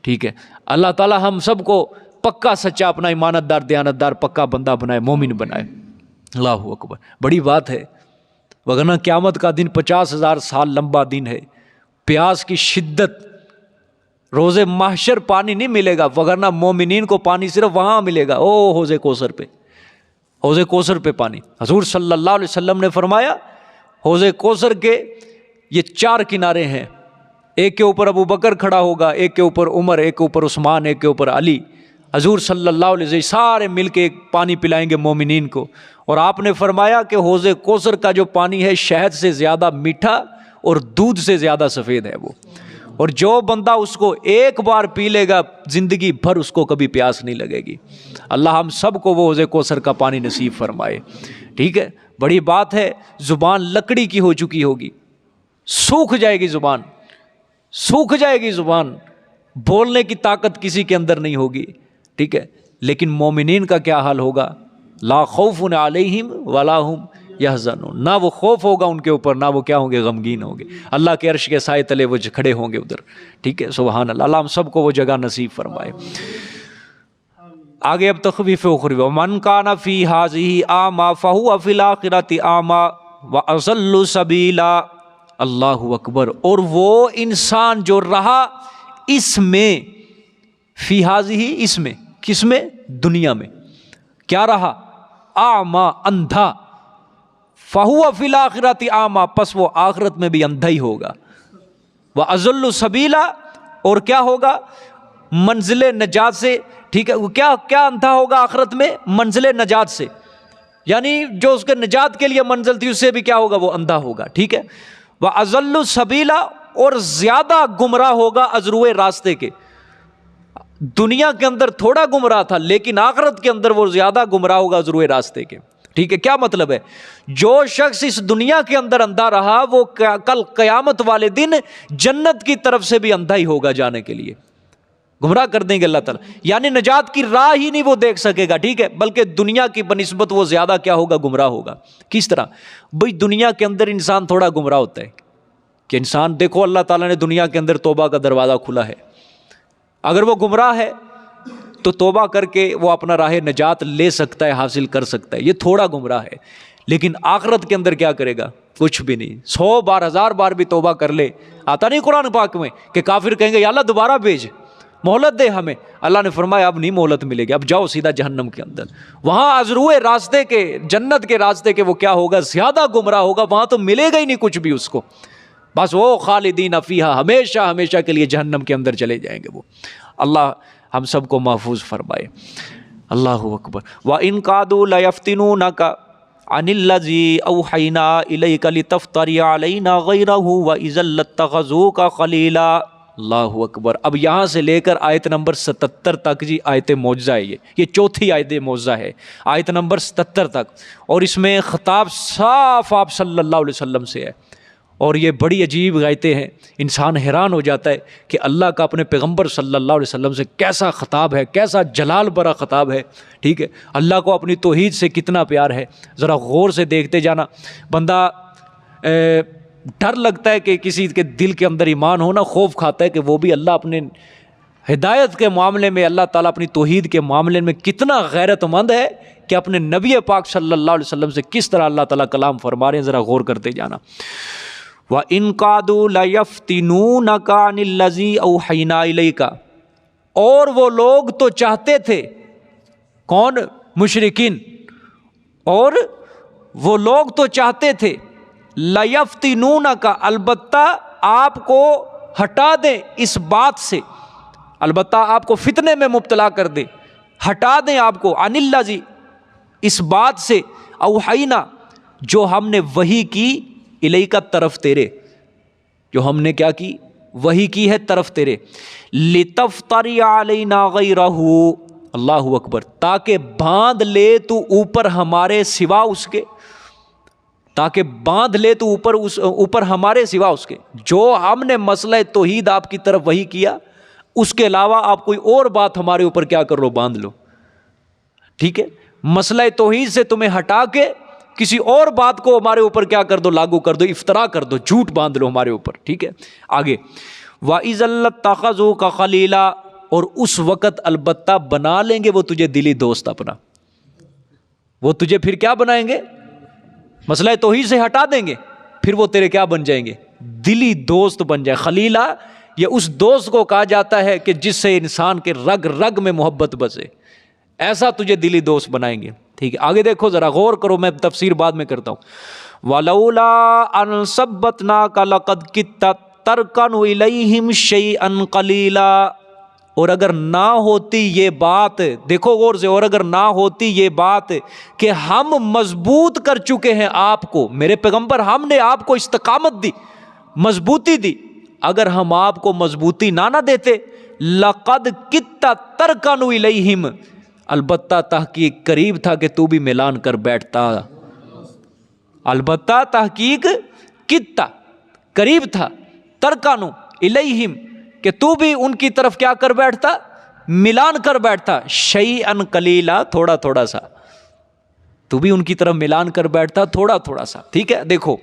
ٹھیک ہے۔ اللہ تعالی ہم سب کو پکا سچا اپنا ایمانتدار دیانتدار پکا بندہ بنائے، مومن بنائے، اللہ اکبر، بڑی بات ہے۔ وگرنہ قیامت کا دن 50,000 سال لمبا دن ہے، پیاس کی شدت، روز محشر پانی نہیں ملے گا، وگرنہ مومنین کو پانی صرف وہاں ملے گا، او حوض کوثر پہ، حوض کوثر پہ پانی۔ حضور صلی اللہ علیہ وسلم نے فرمایا حوض کوثر کے یہ 4 کنارے ہیں، ایک کے اوپر ابو بکر کھڑا ہوگا، ایک کے اوپر عمر، ایک کے اوپر عثمان، ایک کے اوپر علی۔ حضور صلی اللہ علیہ وسلم سارے مل کے پانی پلائیں گے مومنین کو، اور آپ نے فرمایا کہ حوض کوثر کا جو پانی ہے شہد سے زیادہ میٹھا اور دودھ سے زیادہ سفید ہے وہ، اور جو بندہ اس کو ایک بار پی لے گا زندگی بھر اس کو کبھی پیاس نہیں لگے گی۔ اللہ ہم سب کو وہ حوض کوثر کا پانی نصیب فرمائے، ٹھیک ہے۔ بڑی بات ہے، زبان لکڑی کی ہو چکی ہوگی، سوکھ جائے گی زبان، سوکھ جائے گی زبان، بولنے کی طاقت کسی کے اندر نہیں ہوگی، ٹھیک ہے۔ لیکن مومنین کا کیا حال ہوگا؟ لا خوف علیہم ولا ہم یحزنون، نہ وہ خوف ہوگا ان کے اوپر، نہ وہ کیا ہوں گے، غمگین ہوں گے، اللہ کے عرش کے سائے تلے وہ کھڑے ہوں گے ادھر، ٹھیک ہے، سبحان اللہ۔ اللہ ہم سب کو وہ جگہ نصیب فرمائے۔ آگے اب تخویف اخروی، ومن کان فی ہذہ اعمی فہو فی الآخرۃ اعمی واضل سبیلا، اللہ اکبر۔ اور وہ انسان جو رہا اس میں، فی ہذہ، اس میں، کس میں؟ دنیا میں، کیا رہا؟ اعمی، اندھا، فہو فی الآخرۃ اعمی، پس وہ آخرت میں بھی اندھا ہی ہوگا، واضل سبیلا، اور کیا ہوگا؟ منزل نجات سے، ٹھیک ہے، وہ کیا اندھا ہوگا آخرت میں؟ منزل نجات سے، یعنی جو اس کے نجات کے لیے منزل تھی اس سے بھی کیا ہوگا؟ وہ اندھا ہوگا، ٹھیک ہے۔ وَأَضَلُّ سَبِيلًا، اور زیادہ گمراہ ہوگا ازروئے راستے کے۔ دنیا کے اندر تھوڑا گمراہ تھا لیکن آخرت کے اندر وہ زیادہ گمراہ ہوگا ازروئے راستے کے، ٹھیک ہے۔ کیا مطلب ہے؟ جو شخص اس دنیا کے اندر اندھا رہا وہ کل قیامت والے دن جنت کی طرف سے بھی اندھا ہی ہوگا جانے کے لیے، گمراہ کر دیں گے اللہ تعالیٰ، یعنی نجات کی راہ ہی نہیں وہ دیکھ سکے گا، ٹھیک ہے، بلکہ دنیا کی بنسبت وہ زیادہ کیا ہوگا؟ گمراہ ہوگا۔ کس طرح؟ بھئی دنیا کے اندر انسان تھوڑا گمراہ ہوتا ہے کہ انسان، دیکھو اللہ تعالیٰ نے دنیا کے اندر توبہ کا دروازہ کھلا ہے، اگر وہ گمراہ ہے تو توبہ کر کے وہ اپنا راہ نجات لے سکتا ہے، حاصل کر سکتا ہے، یہ تھوڑا گمراہ ہے۔ لیکن آخرت کے اندر کیا کرے گا؟ کچھ بھی نہیں، 100 بار 1000 بار بھی توبہ کر لے، آتا نہیں قرآن پاک میں کہ کافر کہیں گے یا اللہ دوبارہ بھیج، مہلت دے ہمیں، اللہ نے فرمایا اب نہیں مہلت ملے گی، اب جاؤ سیدھا جہنم کے اندر۔ وہاں ازروئے راستے کے، جنت کے راستے کے وہ کیا ہوگا؟ زیادہ گمراہ ہوگا، وہاں تو ملے گا ہی نہیں کچھ بھی اس کو، بس وہ خالدین فیہا، ہمیشہ ہمیشہ کے لیے جہنم کے اندر چلے جائیں گے وہ۔ اللہ ہم سب کو محفوظ فرمائے، اللہ اکبر۔ وَإِن كَادُوا لَيَفْتِنُونَكَ عَنِ الَّذِي أَوْحَيْنَا إِلَيْكَ لِتَفْتَرِيَ عَلَيْنَا غَيْرَهُ وَإِذًا لَاتَّخَذُوكَ خَلِيلًا، اللہ اکبر۔ اب یہاں سے لے کر آیت نمبر 77 تک جی آیت معجزہ ہے، یہ چوتھی آیت معجزہ ہے، آیت نمبر 77 تک، اور اس میں خطاب صاف آپ صلی اللہ علیہ وسلم سے ہے، اور یہ بڑی عجیب آیتیں ہیں، انسان حیران ہو جاتا ہے کہ اللہ کا اپنے پیغمبر صلی اللہ علیہ وسلم سے کیسا خطاب ہے، کیسا جلال برا خطاب ہے، ٹھیک ہے۔ اللہ کو اپنی توحید سے کتنا پیار ہے، ذرا غور سے دیکھتے جانا۔ بندہ ڈر لگتا ہے کہ کسی کے دل کے اندر ایمان ہونا، خوف کھاتا ہے کہ وہ بھی اللہ اپنے ہدایت کے معاملے میں، اللہ تعالیٰ اپنی توحید کے معاملے میں کتنا غیرت مند ہے کہ اپنے نبی پاک صلی اللہ علیہ وسلم سے کس طرح اللہ تعالیٰ کلام فرما رہے ہیں، ذرا غور کرتے جانا۔ وَإِن كَادُوا لَيَفْتِنُونَكَ عَنِ الَّذِي أَوْحَيْنَا إِلَيْكَ، اور وہ لوگ تو چاہتے تھے، کون؟ مشرکین، اور وہ لوگ تو چاہتے تھے، لَيَفْتِنُونَكَ، البتہ آپ کو ہٹا دیں اس بات سے، البتہ آپ کو فتنے میں مبتلا کر دیں، ہٹا دیں آپ کو، عَنِ الَّذِي، اس بات سے، اوحینا جو ہم نے وحی کی الیک طرف تیرے، جو ہم نے کیا کی، وحی کی ہے طرف تیرے، لتفتری علینا غیرہ، اللہ اکبر، تاکہ باندھ لے تو اوپر ہمارے سوا اس کے، تاکہ باندھ لے تو اوپر ہمارے سوا اس کے، جو ہم نے مسئلہ توحید آپ کی طرف وحی کیا اس کے علاوہ آپ کوئی اور بات ہمارے اوپر کیا کر لو، باندھ لو، ٹھیک ہے، مسئلہ توحید سے تمہیں ہٹا کے کسی اور بات کو ہمارے اوپر کیا کر دو، لاگو کر دو، افترا کر دو، جھوٹ باندھ لو ہمارے اوپر، ٹھیک ہے۔ آگے وَإِذَا لَاتَّخَذُوكَ خَلِيلًا، اور اس وقت البتہ بنا لیں گے وہ تجھے دلی دوست اپنا، وہ تجھے پھر کیا بنائیں گے، مسئلہ توحید سے ہٹا دیں گے، پھر وہ تیرے کیا بن جائیں گے، دلی دوست بن جائے۔ خلیلہ یہ اس دوست کو کہا جاتا ہے کہ جس سے انسان کے رگ رگ میں محبت بسے، ایسا تجھے دلی دوست بنائیں گے، ٹھیک ہے۔ آگے دیکھو ذرا غور کرو، میں تفسیر بعد میں کرتا ہوں۔ وَلَوْلَا أَن ثَبَّتْنَاكَ لَقَدْ كِدتَّ تَرْكَنُ إِلَيْهِمْ شَيْئًا قَلِيلًا، اور اگر نہ ہوتی یہ بات، دیکھو غور سے، اور اگر نہ ہوتی یہ بات کہ ہم مضبوط کر چکے ہیں آپ کو، میرے پیغمبر ہم نے آپ کو استقامت دی، مضبوطی دی، اگر ہم آپ کو مضبوطی نہ دیتے، لَقَدْ كِدتَّ تَرْكَنُ إِلَيْهِمْ، البتہ تحقیق قریب تھا کہ تو بھی ملان کر بیٹھتا، البتہ تحقیق کتا قریب تھا، ترکانو الیہم کہ تو بھی ان کی طرف کیا کر بیٹھتا، ملان کر بیٹھتا، شیئن قلیلا تھوڑا تھوڑا سا، تو بھی ان کی طرف ملان کر بیٹھتا تھوڑا تھوڑا سا، ٹھیک ہے۔ دیکھو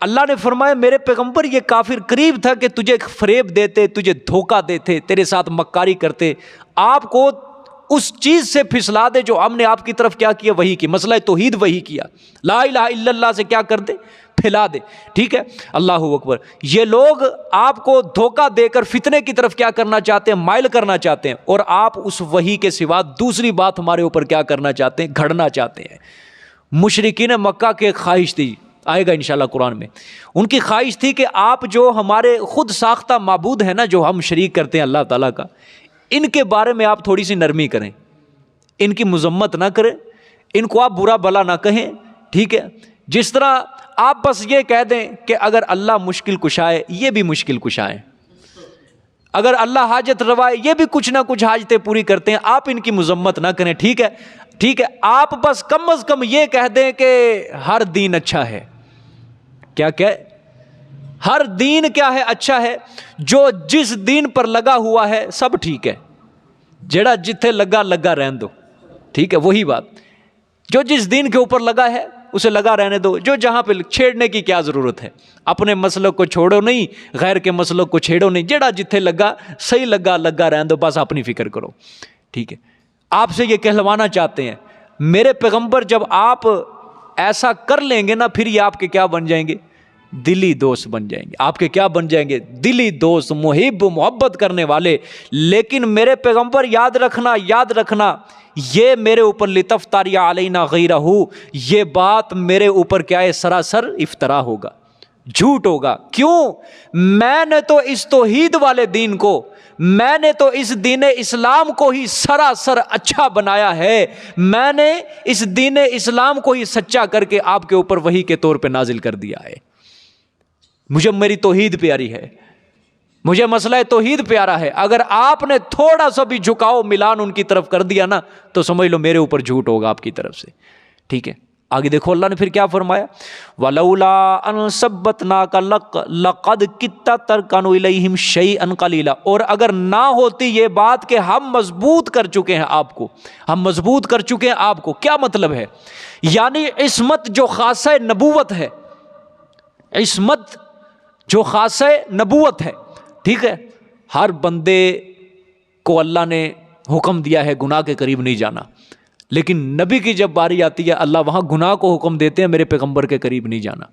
اللہ نے فرمایا میرے پیغمبر یہ کافر قریب تھا کہ تجھے فریب دیتے، تجھے دھوکہ دیتے، تیرے ساتھ مکاری کرتے، آپ کو اس چیز سے پھسلا دے جو ہم نے آپ کی طرف کیا کیا، وحی کی، مسئلہ توحید وحی کیا، لا الہ الا اللہ سے کیا کر دے، پھیلا دے، ٹھیک ہے۔ اللہ اکبر، یہ لوگ آپ کو دھوکہ دے کر فتنے کی طرف کیا کرنا چاہتے ہیں، مائل کرنا چاہتے ہیں، اور آپ اس وحی کے سوا دوسری بات ہمارے اوپر کیا کرنا چاہتے ہیں، گھڑنا چاہتے ہیں۔ مشرکین مکہ کے خواہش تھی، آئے گا انشاءاللہ قرآن میں، ان کی خواہش تھی کہ آپ جو ہمارے خود ساختہ معبود ہیں نا، جو ہم شریک کرتے ہیں اللہ تعالیٰ کا، ان کے بارے میں آپ تھوڑی سی نرمی کریں، ان کی مذمت نہ کریں، ان کو آپ برا بلا نہ کہیں، ٹھیک ہے۔ جس طرح آپ بس یہ کہہ دیں کہ اگر اللہ مشکل کشا ہے، یہ بھی مشکل کشا ہے، اگر اللہ حاجت روا ہے، یہ بھی کچھ نہ کچھ حاجتیں پوری کرتے ہیں، آپ ان کی مذمت نہ کریں، ٹھیک ہے، ٹھیک ہے۔ آپ بس کم از کم یہ کہہ دیں کہ ہر دین اچھا ہے، کیا کہ ہر دین کیا ہے، اچھا ہے، جو جس دین پر لگا ہوا ہے سب ٹھیک ہے، جڑا جتھے لگا لگا رہن دو، ٹھیک ہے، وہی بات، جو جس دین کے اوپر لگا ہے اسے لگا رہنے دو، جو جہاں پہ چھیڑنے کی کیا ضرورت ہے، اپنے مسلک کو چھوڑو نہیں، غیر کے مسلک کو چھیڑو نہیں، جڑا جتھے لگا صحیح لگا لگا رہنے دو، بس اپنی فکر کرو، ٹھیک ہے۔ آپ سے یہ کہلوانا چاہتے ہیں میرے پیغمبر، جب آپ ایسا کر لیں گے نا، پھر یہ آپ کے کیا بن جائیں گے، دلی دوست بن جائیں گے، آپ کے کیا بن جائیں گے، دلی دوست، محب، محبت کرنے والے۔ لیکن میرے پیغمبر یاد رکھنا، یاد رکھنا، یہ میرے اوپر لتفتری علینا غیرہ، یہ بات میرے اوپر کیا ہے، سراسر افطرا ہوگا، جھوٹ ہوگا۔ کیوں؟ میں نے تو اس توحید والے دین کو، میں نے تو اس دین اسلام کو ہی سراسر اچھا بنایا ہے، میں نے اس دین اسلام کو ہی سچا کر کے آپ کے اوپر وحی کے طور پہ نازل کر دیا ہے۔ مجھے میری توحید پیاری ہے، مجھے مسئلہ توحید پیارا ہے، اگر آپ نے تھوڑا سا بھی جھکاؤ ملان ان کی طرف کر دیا نا، تو سمجھ لو میرے اوپر جھوٹ ہوگا آپ کی طرف سے، ٹھیک ہے۔ آگے دیکھو اللہ نے پھر کیا فرمایا، وَلَوْلَا أَن ثَبَّتْنَاكَ لَقَدْ كِدتَّ تَرْكَنُ إِلَيْهِمْ شَيْئًا قَلِيلًا، اور اگر نہ ہوتی یہ بات کہ ہم مضبوط کر چکے ہیں آپ کو، ہم مضبوط کر چکے ہیں آپ کو، کیا مطلب ہے، یعنی عصمت جو خاصہ نبوت ہے، عصمت جو خاصہ نبوت ہے، ٹھیک ہے، ہر بندے کو اللہ نے حکم دیا ہے گناہ کے قریب نہیں جانا، لیکن نبی کی جب باری آتی ہے اللہ وہاں گناہ کو حکم دیتے ہیں میرے پیغمبر کے قریب نہیں جانا،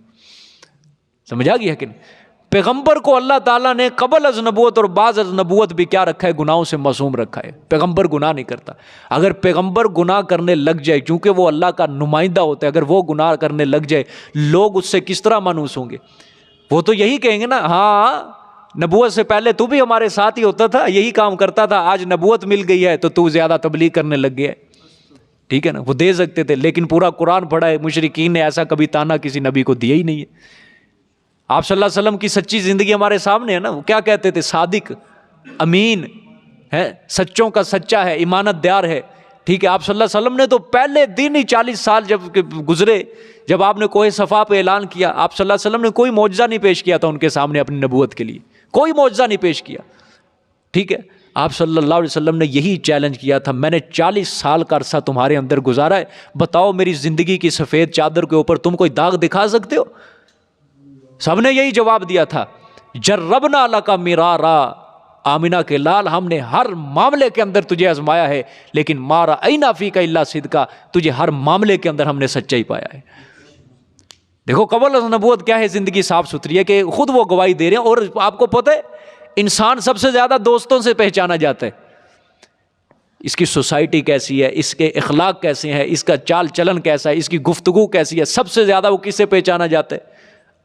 سمجھ آ گیا کہ نہیں؟ پیغمبر کو اللہ تعالیٰ نے قبل از نبوت اور بعد از نبوت بھی کیا رکھا ہے، گناہوں سے معصوم رکھا ہے، پیغمبر گناہ نہیں کرتا۔ اگر پیغمبر گناہ کرنے لگ جائے، کیونکہ وہ اللہ کا نمائندہ ہوتا ہے، اگر وہ گناہ کرنے لگ جائے لوگ اس سے کس طرح مانوس ہوں گے، وہ تو یہی کہیں گے نا، ہاں نبوت سے پہلے تو بھی ہمارے ساتھ ہی ہوتا تھا، یہی کام کرتا تھا، آج نبوت مل گئی ہے تو تو زیادہ تبلیغ کرنے لگ گیا ہے، ٹھیک ہے نا, وہ دے سکتے تھے, لیکن پورا قرآن پڑھا ہے, مشرکین نے ایسا کبھی تانا کسی نبی کو دیا ہی نہیں ہے. آپ صلی اللہ علیہ وسلم کی سچی زندگی ہمارے سامنے ہے نا, وہ کیا کہتے تھے, صادق امین ہے, سچوں کا سچا ہے, ایمانت دار ہے. ٹھیک ہے, آپ صلی اللہ علیہ وسلم نے تو پہلے دن ہی 40 سال جب گزرے, جب آپ نے کوہ صفا پہ اعلان کیا, آپ صلی اللہ علیہ وسلم نے کوئی معجزہ نہیں پیش کیا تھا ان کے سامنے اپنی نبوت کے لیے, کوئی معجزہ نہیں پیش کیا. ٹھیک ہے, آپ صلی اللہ علیہ وسلم نے یہی چیلنج کیا تھا, میں نے 40 سال کا عرصہ تمہارے اندر گزارا ہے, بتاؤ میری زندگی کی سفید چادر کے اوپر تم کوئی داغ دکھا سکتے ہو؟ سب نے یہی جواب دیا تھا, جربنا لک مرارا, آمینہ کے لال ہم نے ہر معاملے کے اندر تجھے آزمایا ہے, لیکن مارا اینا فیک الا صدقا, تجھے ہر معاملے کے اندر ہم نے سچائی پایا ہے. دیکھو قبل از نبوت کیا ہے, زندگی صاف ستھری ہے کہ خود وہ گواہی دے رہے ہیں. اور آپ کو پتہ ہے انسان سب سے زیادہ دوستوں سے پہچانا جاتا ہے, اس کی سوسائٹی کیسی ہے, اس کے اخلاق کیسے ہیں, اس کا چال چلن کیسا ہے, اس کی گفتگو کیسی ہے, سب سے زیادہ وہ کس سے پہچانا جاتا ہے؟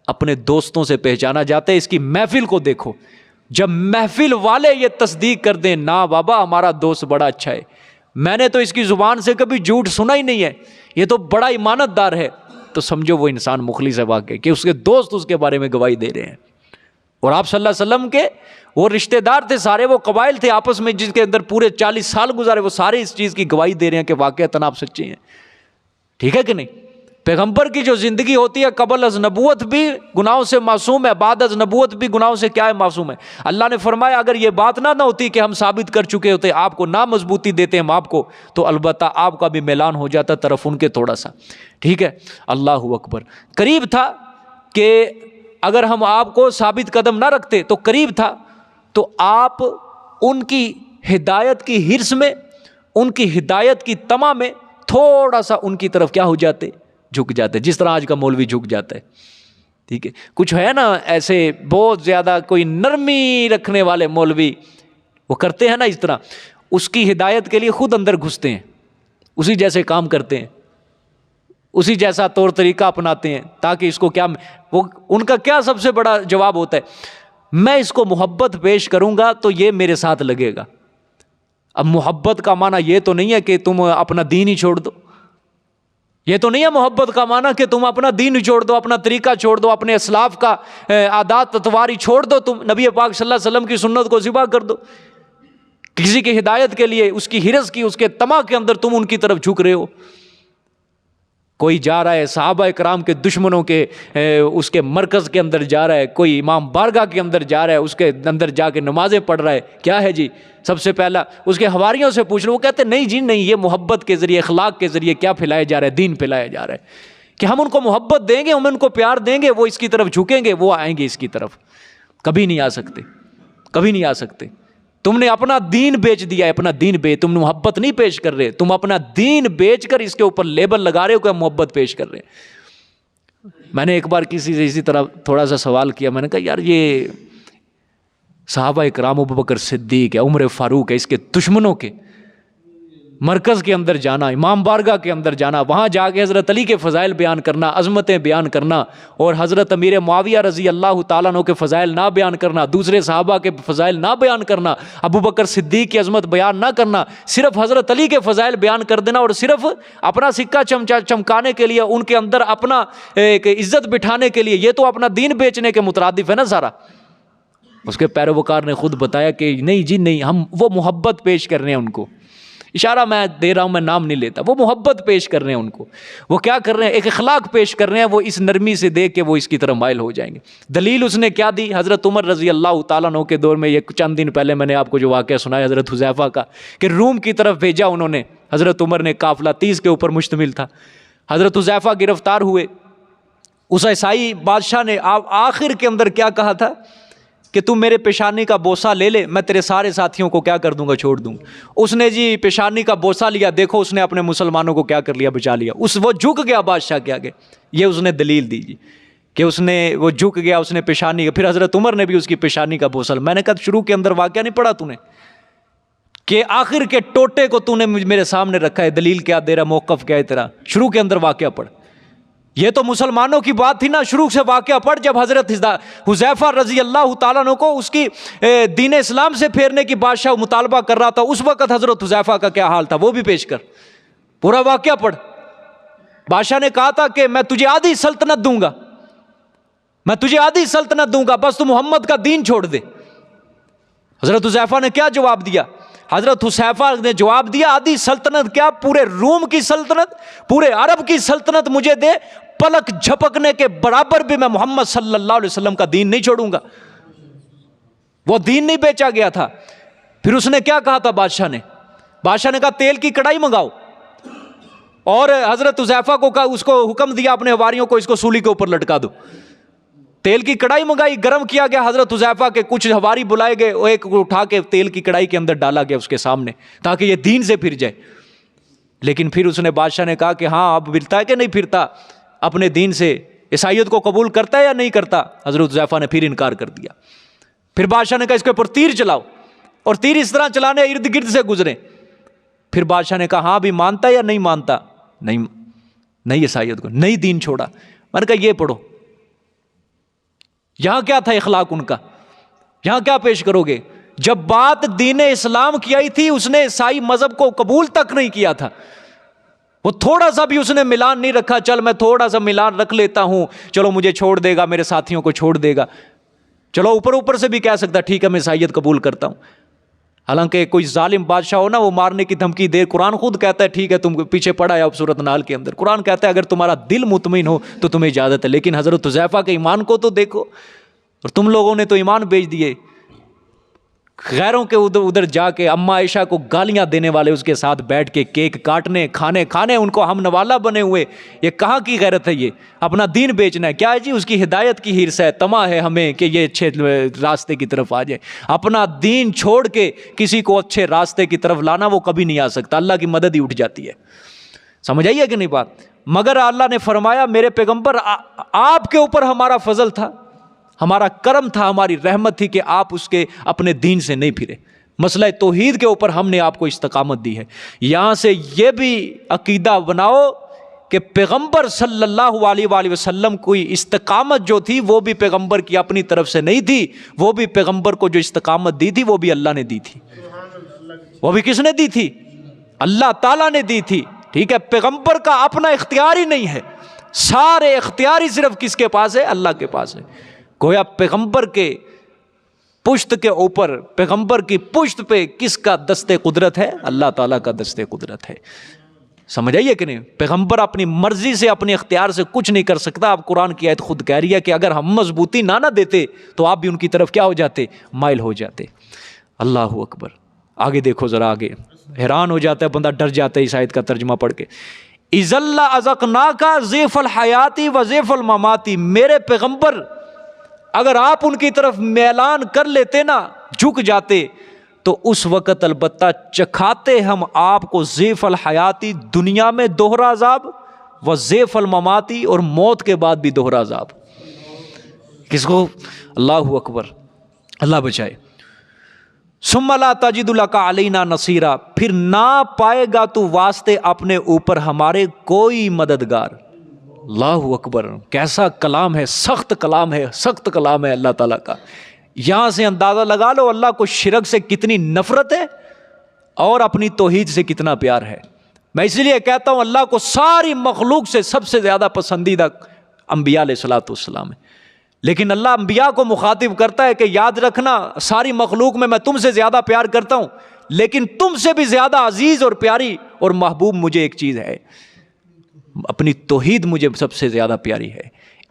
اپنے دوستوں سے پہچانا جاتا ہے. اس کی محفل کو دیکھو, جب محفل والے یہ تصدیق کر دیں نا بابا ہمارا دوست بڑا اچھا ہے, میں نے تو اس کی زبان سے کبھی جھوٹ سنا ہی نہیں ہے, یہ تو بڑا ایمانت دار ہے, تو سمجھو وہ انسان مخلص ہے واقعی, کہ اس کے دوست اس کے بارے میں گواہی دے رہے ہیں. اور آپ صلی اللہ علیہ وسلم کے وہ رشتہ دار تھے سارے, وہ قبائل تھے آپس میں جس کے اندر پورے 40 سال گزارے, وہ سارے اس چیز کی گواہی دے رہے ہیں کہ واقعتاً آپ سچے ہیں. ٹھیک ہے کہ نہیں؟ پیغمبر کی جو زندگی ہوتی ہے قبل از نبوت بھی گناہوں سے معصوم ہے, بعد از نبوت بھی گناہوں سے کیا ہے, معصوم ہے. اللہ نے فرمایا اگر یہ بات نہ ہوتی کہ ہم ثابت کر چکے ہوتے, آپ کو نہ مضبوطی دیتے ہم آپ کو, تو البتہ آپ کا بھی میلان ہو جاتا طرف ان کے تھوڑا سا. ٹھیک ہے, اللہ اکبر. قریب تھا کہ اگر ہم آپ کو ثابت قدم نہ رکھتے تو قریب تھا تو آپ ان کی ہدایت کی حرص میں, ان کی ہدایت کی طمع میں تھوڑا سا ان کی طرف کیا ہو جاتے, جھک جاتے, جس طرح آج کا مولوی جھک جاتا ہے. ٹھیک ہے, کچھ ہے نا ایسے بہت زیادہ کوئی نرمی رکھنے والے مولوی, وہ کرتے ہیں نا اس طرح, اس کی ہدایت کے لیے خود اندر گھستے ہیں, اسی جیسے کام کرتے ہیں, اسی جیسا طور طریقہ اپناتے ہیں تاکہ اس کو کیا, وہ ان کا کیا سب سے بڑا جواب ہوتا ہے, میں اس کو محبت پیش کروں گا تو یہ میرے ساتھ لگے گا. اب محبت کا معنی یہ تو نہیں ہے کہ تم اپنا دین ہی چھوڑ دو, یہ تو نہیں ہے محبت کا معنی کہ تم اپنا دین چھوڑ دو, اپنا طریقہ چھوڑ دو, اپنے اسلاف کا عادات اتواری چھوڑ دو, تم نبی پاک صلی اللہ علیہ وسلم کی سنت کو ذبح کر دو. کسی کی ہدایت کے لیے اس کی حرص کی, اس کے طمع کے اندر تم ان کی طرف جھک رہے ہو. کوئی جا رہا ہے صحابہ کرام کے دشمنوں کے اس کے مرکز کے اندر جا رہا ہے, کوئی امام بارگاہ کے اندر جا رہا ہے, اس کے اندر جا کے نمازیں پڑھ رہا ہے, کیا ہے جی, سب سے پہلا اس کے حواریوں سے پوچھ لو, وہ کہتے ہیں نہیں جی نہیں, یہ محبت کے ذریعے اخلاق کے ذریعے کیا پھیلایا جا رہا ہے, دین پھیلایا جا رہا ہے کہ ہم ان کو محبت دیں گے, ہم ان کو پیار دیں گے, وہ اس کی طرف جھکیں گے, وہ آئیں گے اس کی طرف. کبھی نہیں آ سکتے, کبھی نہیں آ سکتے. تم نے اپنا دین بیچ دیا ہے, اپنا دین بیچ, تم محبت نہیں پیش کر رہے, تم اپنا دین بیچ کر اس کے اوپر لیبل لگا رہے ہو کہ ہم محبت پیش کر رہے ہیں. میں نے ایک بار کسی سے اسی طرح تھوڑا سا سوال کیا, میں نے کہا یار یہ صحابہ اکرام ابوبکر صدیق ہے, عمر فاروق ہے, اس کے دشمنوں کے مرکز کے اندر جانا, امام بارگاہ کے اندر جانا, وہاں جا کے حضرت علی کے فضائل بیان کرنا, عظمتیں بیان کرنا, اور حضرت امیر معاویہ رضی اللہ تعالیٰ عنہ کے فضائل نہ بیان کرنا, دوسرے صحابہ کے فضائل نہ بیان کرنا, ابو بکر صدیق کی عظمت بیان نہ کرنا, صرف حضرت علی کے فضائل بیان کر دینا, اور صرف اپنا سکہ چمکانے کے لیے, ان کے اندر اپنا ایک عزت بٹھانے کے لیے, یہ تو اپنا دین بیچنے کے مترادف ہے نا سارا. اس کے پیروکار نے خود بتایا کہ نہیں جی نہیں, ہم وہ محبت پیش کر رہے ہیں ان کو, اشارہ میں دے رہا ہوں, میں نام نہیں لیتا, وہ محبت پیش کر رہے ہیں ان کو, وہ کیا کر رہے ہیں, ایک اخلاق پیش کر رہے ہیں, وہ اس نرمی سے دیکھ کے وہ اس کی طرف مائل ہو جائیں گے. دلیل اس نے کیا دی, حضرت عمر رضی اللہ تعالیٰ عنہ کے دور میں, یہ چند دن پہلے میں نے آپ کو جو واقعہ سنایا حضرت حذیفہ کا, کہ روم کی طرف بھیجا انہوں نے, حضرت عمر نے, قافلہ 30 کے اوپر مشتمل تھا, حضرت حذیفہ گرفتار ہوئے. اس عیسائی بادشاہ نے آخر کے اندر کیا کہا تھا کہ تم میرے پیشانی کا بوسہ لے لے, میں تیرے سارے ساتھیوں کو کیا کر دوں گا, چھوڑ دوں گا. اس نے جی پیشانی کا بوسہ لیا, دیکھو اس نے اپنے مسلمانوں کو کیا کر لیا, بچا لیا. وہ جھک گیا بادشاہ کے آگے, یہ اس نے دلیل دی جی کہ اس نے وہ جھک گیا, اس نے پیشانی, پھر حضرت عمر نے بھی اس کی پیشانی کا بوسہ. میں نے کہا شروع کے اندر واقعہ نہیں پڑھا تو نے, کہ آخر کے ٹوٹے کو تو نے میرے سامنے رکھا ہے, دلیل کیا دے رہا, موقف کیا ہے تیرا, شروع کے اندر واقعہ پڑھ. یہ تو مسلمانوں کی بات تھی نا, شروع سے واقعہ پڑھ. جب حضرت حذیفہ رضی اللہ تعالیٰ عنہ کو اس کی دین اسلام سے پھیرنے کی بادشاہ مطالبہ کر رہا تھا, اس وقت حضرت حذیفہ کا کیا حال تھا, وہ بھی پیش کر. پورا واقعہ پڑھ. بادشاہ نے کہا تھا کہ میں تجھے آدھی سلطنت دوں گا، میں تجھے آدھی سلطنت دوں گا، بس تو محمد کا دین چھوڑ دے. حضرت حذیفہ نے کیا جواب دیا؟ حضرت حذیفہ نے جواب دیا آدھی سلطنت کیا، پورے روم کی سلطنت، پورے عرب کی سلطنت مجھے دے، پلک جھپکنے کے برابر بھی میں محمد صلی اللہ علیہ وسلم کا دین نہیں چھوڑوں گا. وہ دین نہیں بیچا گیا تھا. پھر اس نے کیا کہا تھا بادشاہ نے کہا تیل کی کڑائی منگاؤ، اور حضرت حذیفہ کو کہا، اس کو حکم دیا اپنے حواریوں کو اس کو سولی کے اوپر لٹکا دو. تیل کی کڑائی منگائی، گرم کیا گیا، حضرت حذیفہ کے کچھ حواری بلائے گئے، وہ ایک اٹھا کے تیل کی کڑائی کے اندر ڈالا گیا اس کے سامنے تاکہ یہ دین سے پھر جائے. لیکن پھر اس نے بادشاہ نے کہا کہ ہاں اب پھرتا ہے کہ نہیں پھرتا اپنے دین سے، عیسائیت کو قبول کرتا ہے یا نہیں کرتا؟ حضرت حذیفہ نے پھر انکار کر دیا. پھر بادشاہ نے کہا اس کے اوپر تیر چلاؤ، اور تیر اس طرح چلانے ارد گرد سے گزرے. پھر بادشاہ نے کہا ہاں بھی مانتا ہے یا نہیں مانتا؟ نہیں عیسائیت کو، نہیں دین چھوڑا. میں نے کہا یہ پڑھو، یہاں کیا تھا اخلاق ان کا، یہاں کیا پیش کرو گے؟ جب بات دین اسلام کی آئی تھی اس نے عیسائی مذہب کو قبول تک نہیں کیا تھا. وہ تھوڑا سا بھی اس نے ملان نہیں رکھا، چل میں تھوڑا سا ملان رکھ لیتا ہوں، چلو مجھے چھوڑ دے گا، میرے ساتھیوں کو چھوڑ دے گا، چلو اوپر سے بھی کہہ سکتا ٹھیک ہے میں عیسائیت قبول کرتا ہوں. حالانکہ کوئی ظالم بادشاہ ہو نا، وہ مارنے کی دھمکی دے، قرآن خود کہتا ہے ٹھیک ہے تم پیچھے پڑھا ہے اب سورۃ نحل کے اندر، قرآن کہتا ہے اگر تمہارا دل مطمئن ہو تو تمہیں اجازت ہے. لیکن حضرت حذیفہ کے ایمان کو تو دیکھو، اور تم لوگوں نے تو ایمان بیچ دیے. غیروں کے ادھر جا کے اما عائشہ کو گالیاں دینے والے اس کے ساتھ بیٹھ کے کیک کاٹنے، کھانے ان کو ہم نوالا بنے ہوئے. یہ کہاں کی غیرت ہے؟ یہ اپنا دین بیچنا ہے کیا ہے جی؟ اس کی ہدایت کی حرص ہے، طمع ہے ہمیں کہ یہ اچھے راستے کی طرف آ جائے. اپنا دین چھوڑ کے کسی کو اچھے راستے کی طرف لانا وہ کبھی نہیں آ سکتا، اللہ کی مدد ہی اٹھ جاتی ہے. سمجھ آئیے کہ نہیں بات؟ مگر اللہ نے فرمایا میرے پیغمبر آپ کے اوپر ہمارا فضل تھا، ہمارا کرم تھا، ہماری رحمت تھی کہ آپ اس کے اپنے دین سے نہیں پھرے. مسئلہ توحید کے اوپر ہم نے آپ کو استقامت دی ہے. یہاں سے یہ بھی عقیدہ بناؤ کہ پیغمبر صلی اللہ علیہ وآلہ وسلم کوئی استقامت جو تھی وہ بھی پیغمبر کی اپنی طرف سے نہیں تھی، وہ بھی پیغمبر کو جو استقامت دی تھی وہ بھی اللہ نے دی تھی. وہ بھی کس نے دی تھی؟ اللہ تعالیٰ نے دی تھی. ٹھیک ہے، پیغمبر کا اپنا اختیار ہی نہیں ہے، سارے اختیار ہی صرف کس کے پاس ہے؟ اللہ کے پاس ہے. گویا پیغمبر کے پشت کے اوپر، پیغمبر کی پشت پہ کس کا دست قدرت ہے؟ اللہ تعالیٰ کا دست قدرت ہے. سمجھ آئیے کہ نہیں؟ پیغمبر اپنی مرضی سے اپنے اختیار سے کچھ نہیں کر سکتا. اب قرآن کی آیت خود کہہ رہی ہے کہ اگر ہم مضبوطی نہ دیتے تو آپ بھی ان کی طرف کیا ہو جاتے؟ مائل ہو جاتے. اللہ اکبر. آگے دیکھو ذرا، آگے حیران ہو جاتا ہے بندہ، ڈر جاتا ہے اس آیت کا ترجمہ پڑھ کے. اِذَا لَأَذَقْنَاكَ ضِعْفَ الْحَيَاةِ وَضِعْفَ الْمَمَاتِ. میرے پیغمبر اگر آپ ان کی طرف میلان کر لیتے نا، جھک جاتے، تو اس وقت البتہ چکھاتے ہم آپ کو ضعف الحیاتی، دنیا میں دوہرا عذاب، و ضعف المماتی، اور موت کے بعد بھی دوہرا عذاب. کس کو؟ اللہ اکبر، اللہ بچائے. ثم لا تجد لک علینا نصیرا. پھر نہ پائے گا تو واسطے اپنے اوپر ہمارے کوئی مددگار. اللہ اکبر، کیسا کلام ہے، سخت کلام ہے، سخت کلام ہے اللہ تعالیٰ کا. یہاں سے اندازہ لگا لو اللہ کو شرک سے کتنی نفرت ہے اور اپنی توحید سے کتنا پیار ہے. میں اس لیے کہتا ہوں اللہ کو ساری مخلوق سے سب سے زیادہ پسندیدہ انبیاء علیہ الصلوۃ والسلام ہے. لیکن اللہ انبیاء کو مخاطب کرتا ہے کہ یاد رکھنا ساری مخلوق میں تم سے زیادہ پیار کرتا ہوں، لیکن تم سے بھی زیادہ عزیز اور پیاری اور محبوب مجھے ایک چیز ہے، اپنی توحید مجھے سب سے زیادہ پیاری ہے.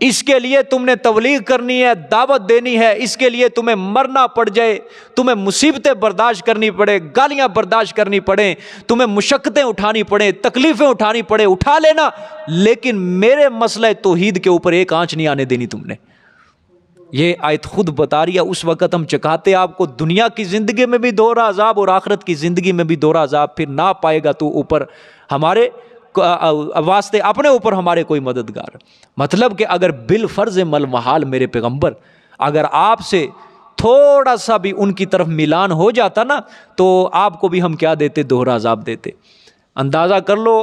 اس کے لیے تم نے تبلیغ کرنی ہے، دعوت دینی ہے، اس کے لیے تمہیں مرنا پڑ جائے، تمہیں مصیبتیں برداشت کرنی پڑے، گالیاں برداشت کرنی پڑیں، تمہیں مشقتیں اٹھانی پڑیں، تکلیفیں اٹھانی پڑے، اٹھا لینا، لیکن میرے مسئلہ توحید کے اوپر ایک آنچ نہیں آنے دینی تم نے. یہ آیت خود بتا رہی ہے اس وقت ہم چکھاتے آپ کو دنیا کی زندگی میں بھی دوہرا عذاب اور آخرت کی زندگی میں بھی دوہرا عذاب. پھر نہ پائے گا تو اوپر ہمارے واسطے اپنے اوپر ہمارے کوئی مددگار. مطلب کہ اگر بالفرض مل محال میرے پیغمبر اگر آپ سے تھوڑا سا بھی ان کی طرف ملان ہو جاتا نا تو آپ کو بھی ہم کیا دیتے؟ دوہرا عذاب دیتے. اندازہ کر لو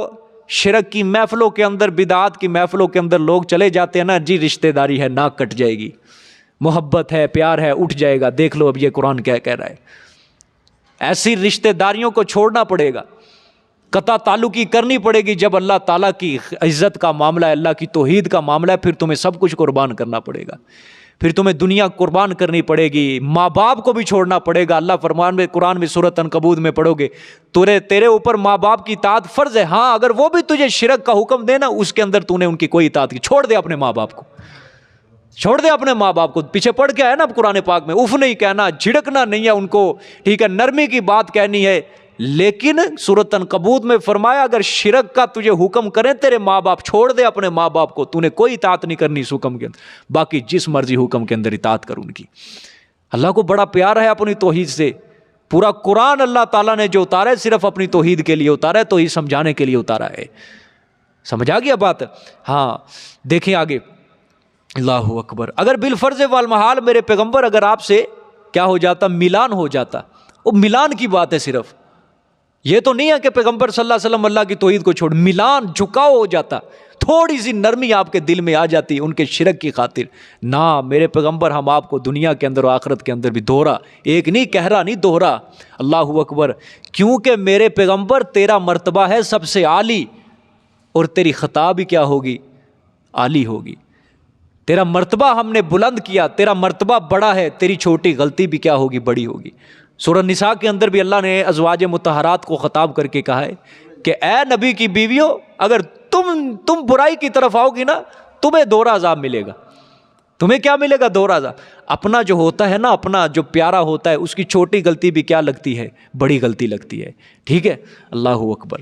شرک کی محفلوں کے اندر، بدعات کی محفلوں کے اندر لوگ چلے جاتے ہیں نا، جی رشتہ داری ہے ناک کٹ جائے گی، محبت ہے، پیار ہے، اٹھ جائے گا. دیکھ لو اب یہ قرآن کیا کہہ رہا ہے، ایسی رشتہ داریوں کو چھوڑنا پڑے گا. قطع تعلقی کرنی پڑے گی جب اللہ تعالیٰ کی عزت کا معاملہ ہے، اللہ کی توحید کا معاملہ ہے، پھر تمہیں سب کچھ قربان کرنا پڑے گا، پھر تمہیں دنیا قربان کرنی پڑے گی، ماں باپ کو بھی چھوڑنا پڑے گا۔ اللہ فرمان میں قرآن میں سورۃ عنکبوت میں پڑھو گے تیرے اوپر ماں باپ کی اطاعت فرض ہے، ہاں اگر وہ بھی تجھے شرک کا حکم دے نا، اس کے اندر تو نے ان کی کوئی اطاعت کی، چھوڑ دے اپنے ماں باپ کو، چھوڑ دے اپنے ماں باپ کو۔ پیچھے پڑھ کے آیا نا اب قرآن پاک میں، اف نہیں کہنا، جھڑکنا نہیں ہے ان کو، ٹھیک ہے، نرمی کی بات کہنی ہے، لیکن سورۃ عنکبوت میں فرمایا اگر شرک کا تجھے حکم کریں تیرے ماں باپ، چھوڑ دے اپنے ماں باپ کو، تو نے کوئی اطاعت نہیں کرنی اس حکم کے اندر، باقی جس مرضی حکم کے اندر اطاعت کر ان کی۔ اللہ کو بڑا پیار ہے اپنی توحید سے، پورا قرآن اللہ تعالیٰ نے جو اتارا ہے صرف اپنی توحید کے لیے اتارا ہے، توحید سمجھانے کے لیے اتارا ہے۔ سمجھ آ گیا بات؟ ہاں دیکھیں آگے، اللہ اکبر، اگر بالفرض والمحال میرے پیغمبر اگر آپ سے کیا ہو جاتا، ملان ہو جاتا، وہ ملان کی بات ہے صرف، یہ تو نہیں ہے کہ پیغمبر صلی اللہ علیہ وسلم اللہ کی توحید کو چھوڑ، ملان، جھکاؤ ہو جاتا، تھوڑی سی نرمی آپ کے دل میں آ جاتی ان کے شرک کی خاطر، نہ میرے پیغمبر ہم آپ کو دنیا کے اندر و آخرت کے اندر بھی دوہرا، ایک نہیں کہرا نہیں دوہرا، اللہ اکبر، کیونکہ میرے پیغمبر تیرا مرتبہ ہے سب سے عالی، اور تیری خطا بھی کیا ہوگی، عالی ہوگی، تیرا مرتبہ ہم نے بلند کیا، تیرا مرتبہ بڑا ہے، تیری چھوٹی غلطی بھی کیا ہوگی، بڑی ہوگی۔ سورہ نساء کے اندر بھی اللہ نے ازواج مطہرات کو خطاب کر کے کہا ہے کہ اے نبی کی بیویوں، اگر تم برائی کی طرف آؤ گی نا، تمہیں دوہرا عذاب ملے گا، تمہیں کیا ملے گا، دوہرا عذاب۔ اپنا جو ہوتا ہے نا، اپنا جو پیارا ہوتا ہے، اس کی چھوٹی غلطی بھی کیا لگتی ہے، بڑی غلطی لگتی ہے، ٹھیک ہے، اللہ اکبر۔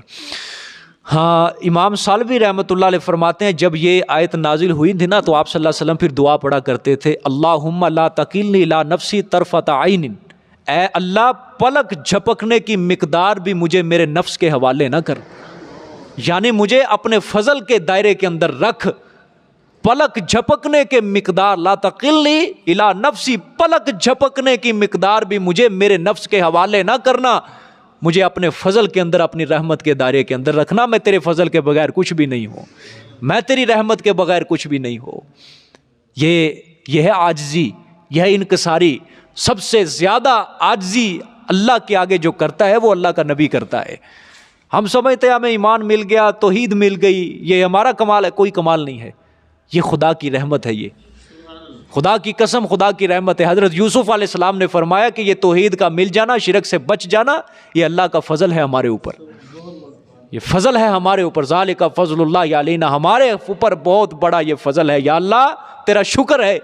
ہاں امام سالوی رحمۃ اللہ علیہ فرماتے ہیں جب یہ آیت نازل ہوئی تھی نا، تو آپ صلی اللہ علیہ وسلم پھر دعا پڑھا کرتے تھے، اللہم لا تکلنی الی نفسی طرفۃ عین، اے اللہ پلک جھپکنے کی مقدار بھی مجھے میرے نفس کے حوالے نہ کر، یعنی مجھے اپنے فضل کے دائرے کے اندر رکھ، پلک جھپکنے کے مقدار، لا تکلنی الی نفسی، پلک جھپکنے کی مقدار بھی مجھے میرے نفس کے حوالے نہ کرنا، مجھے اپنے فضل کے اندر، اپنی رحمت کے دائرے کے اندر رکھنا، میں تیرے فضل کے بغیر کچھ بھی نہیں ہوں، میں تیری رحمت کے بغیر کچھ بھی نہیں ہوں۔ یہ ہے عاجزی، یہ ہے انکساری۔ سب سے زیادہ عاجزی اللہ کے آگے جو کرتا ہے وہ اللہ کا نبی کرتا ہے۔ ہم سمجھتے ہیں ہمیں ایمان مل گیا، توحید مل گئی، یہ ہمارا کمال ہے، کوئی کمال نہیں ہے، یہ خدا کی رحمت ہے، یہ خدا کی قسم خدا کی رحمت ہے۔ حضرت یوسف علیہ السلام نے فرمایا کہ یہ توحید کا مل جانا، شرک سے بچ جانا، یہ اللہ کا فضل ہے ہمارے اوپر، یہ فضل ہے ہمارے اوپر، ذالک فضل اللہ علینا، ہمارے اوپر بہت بڑا یہ فضل ہے۔ یا اللہ تیرا شکر ہے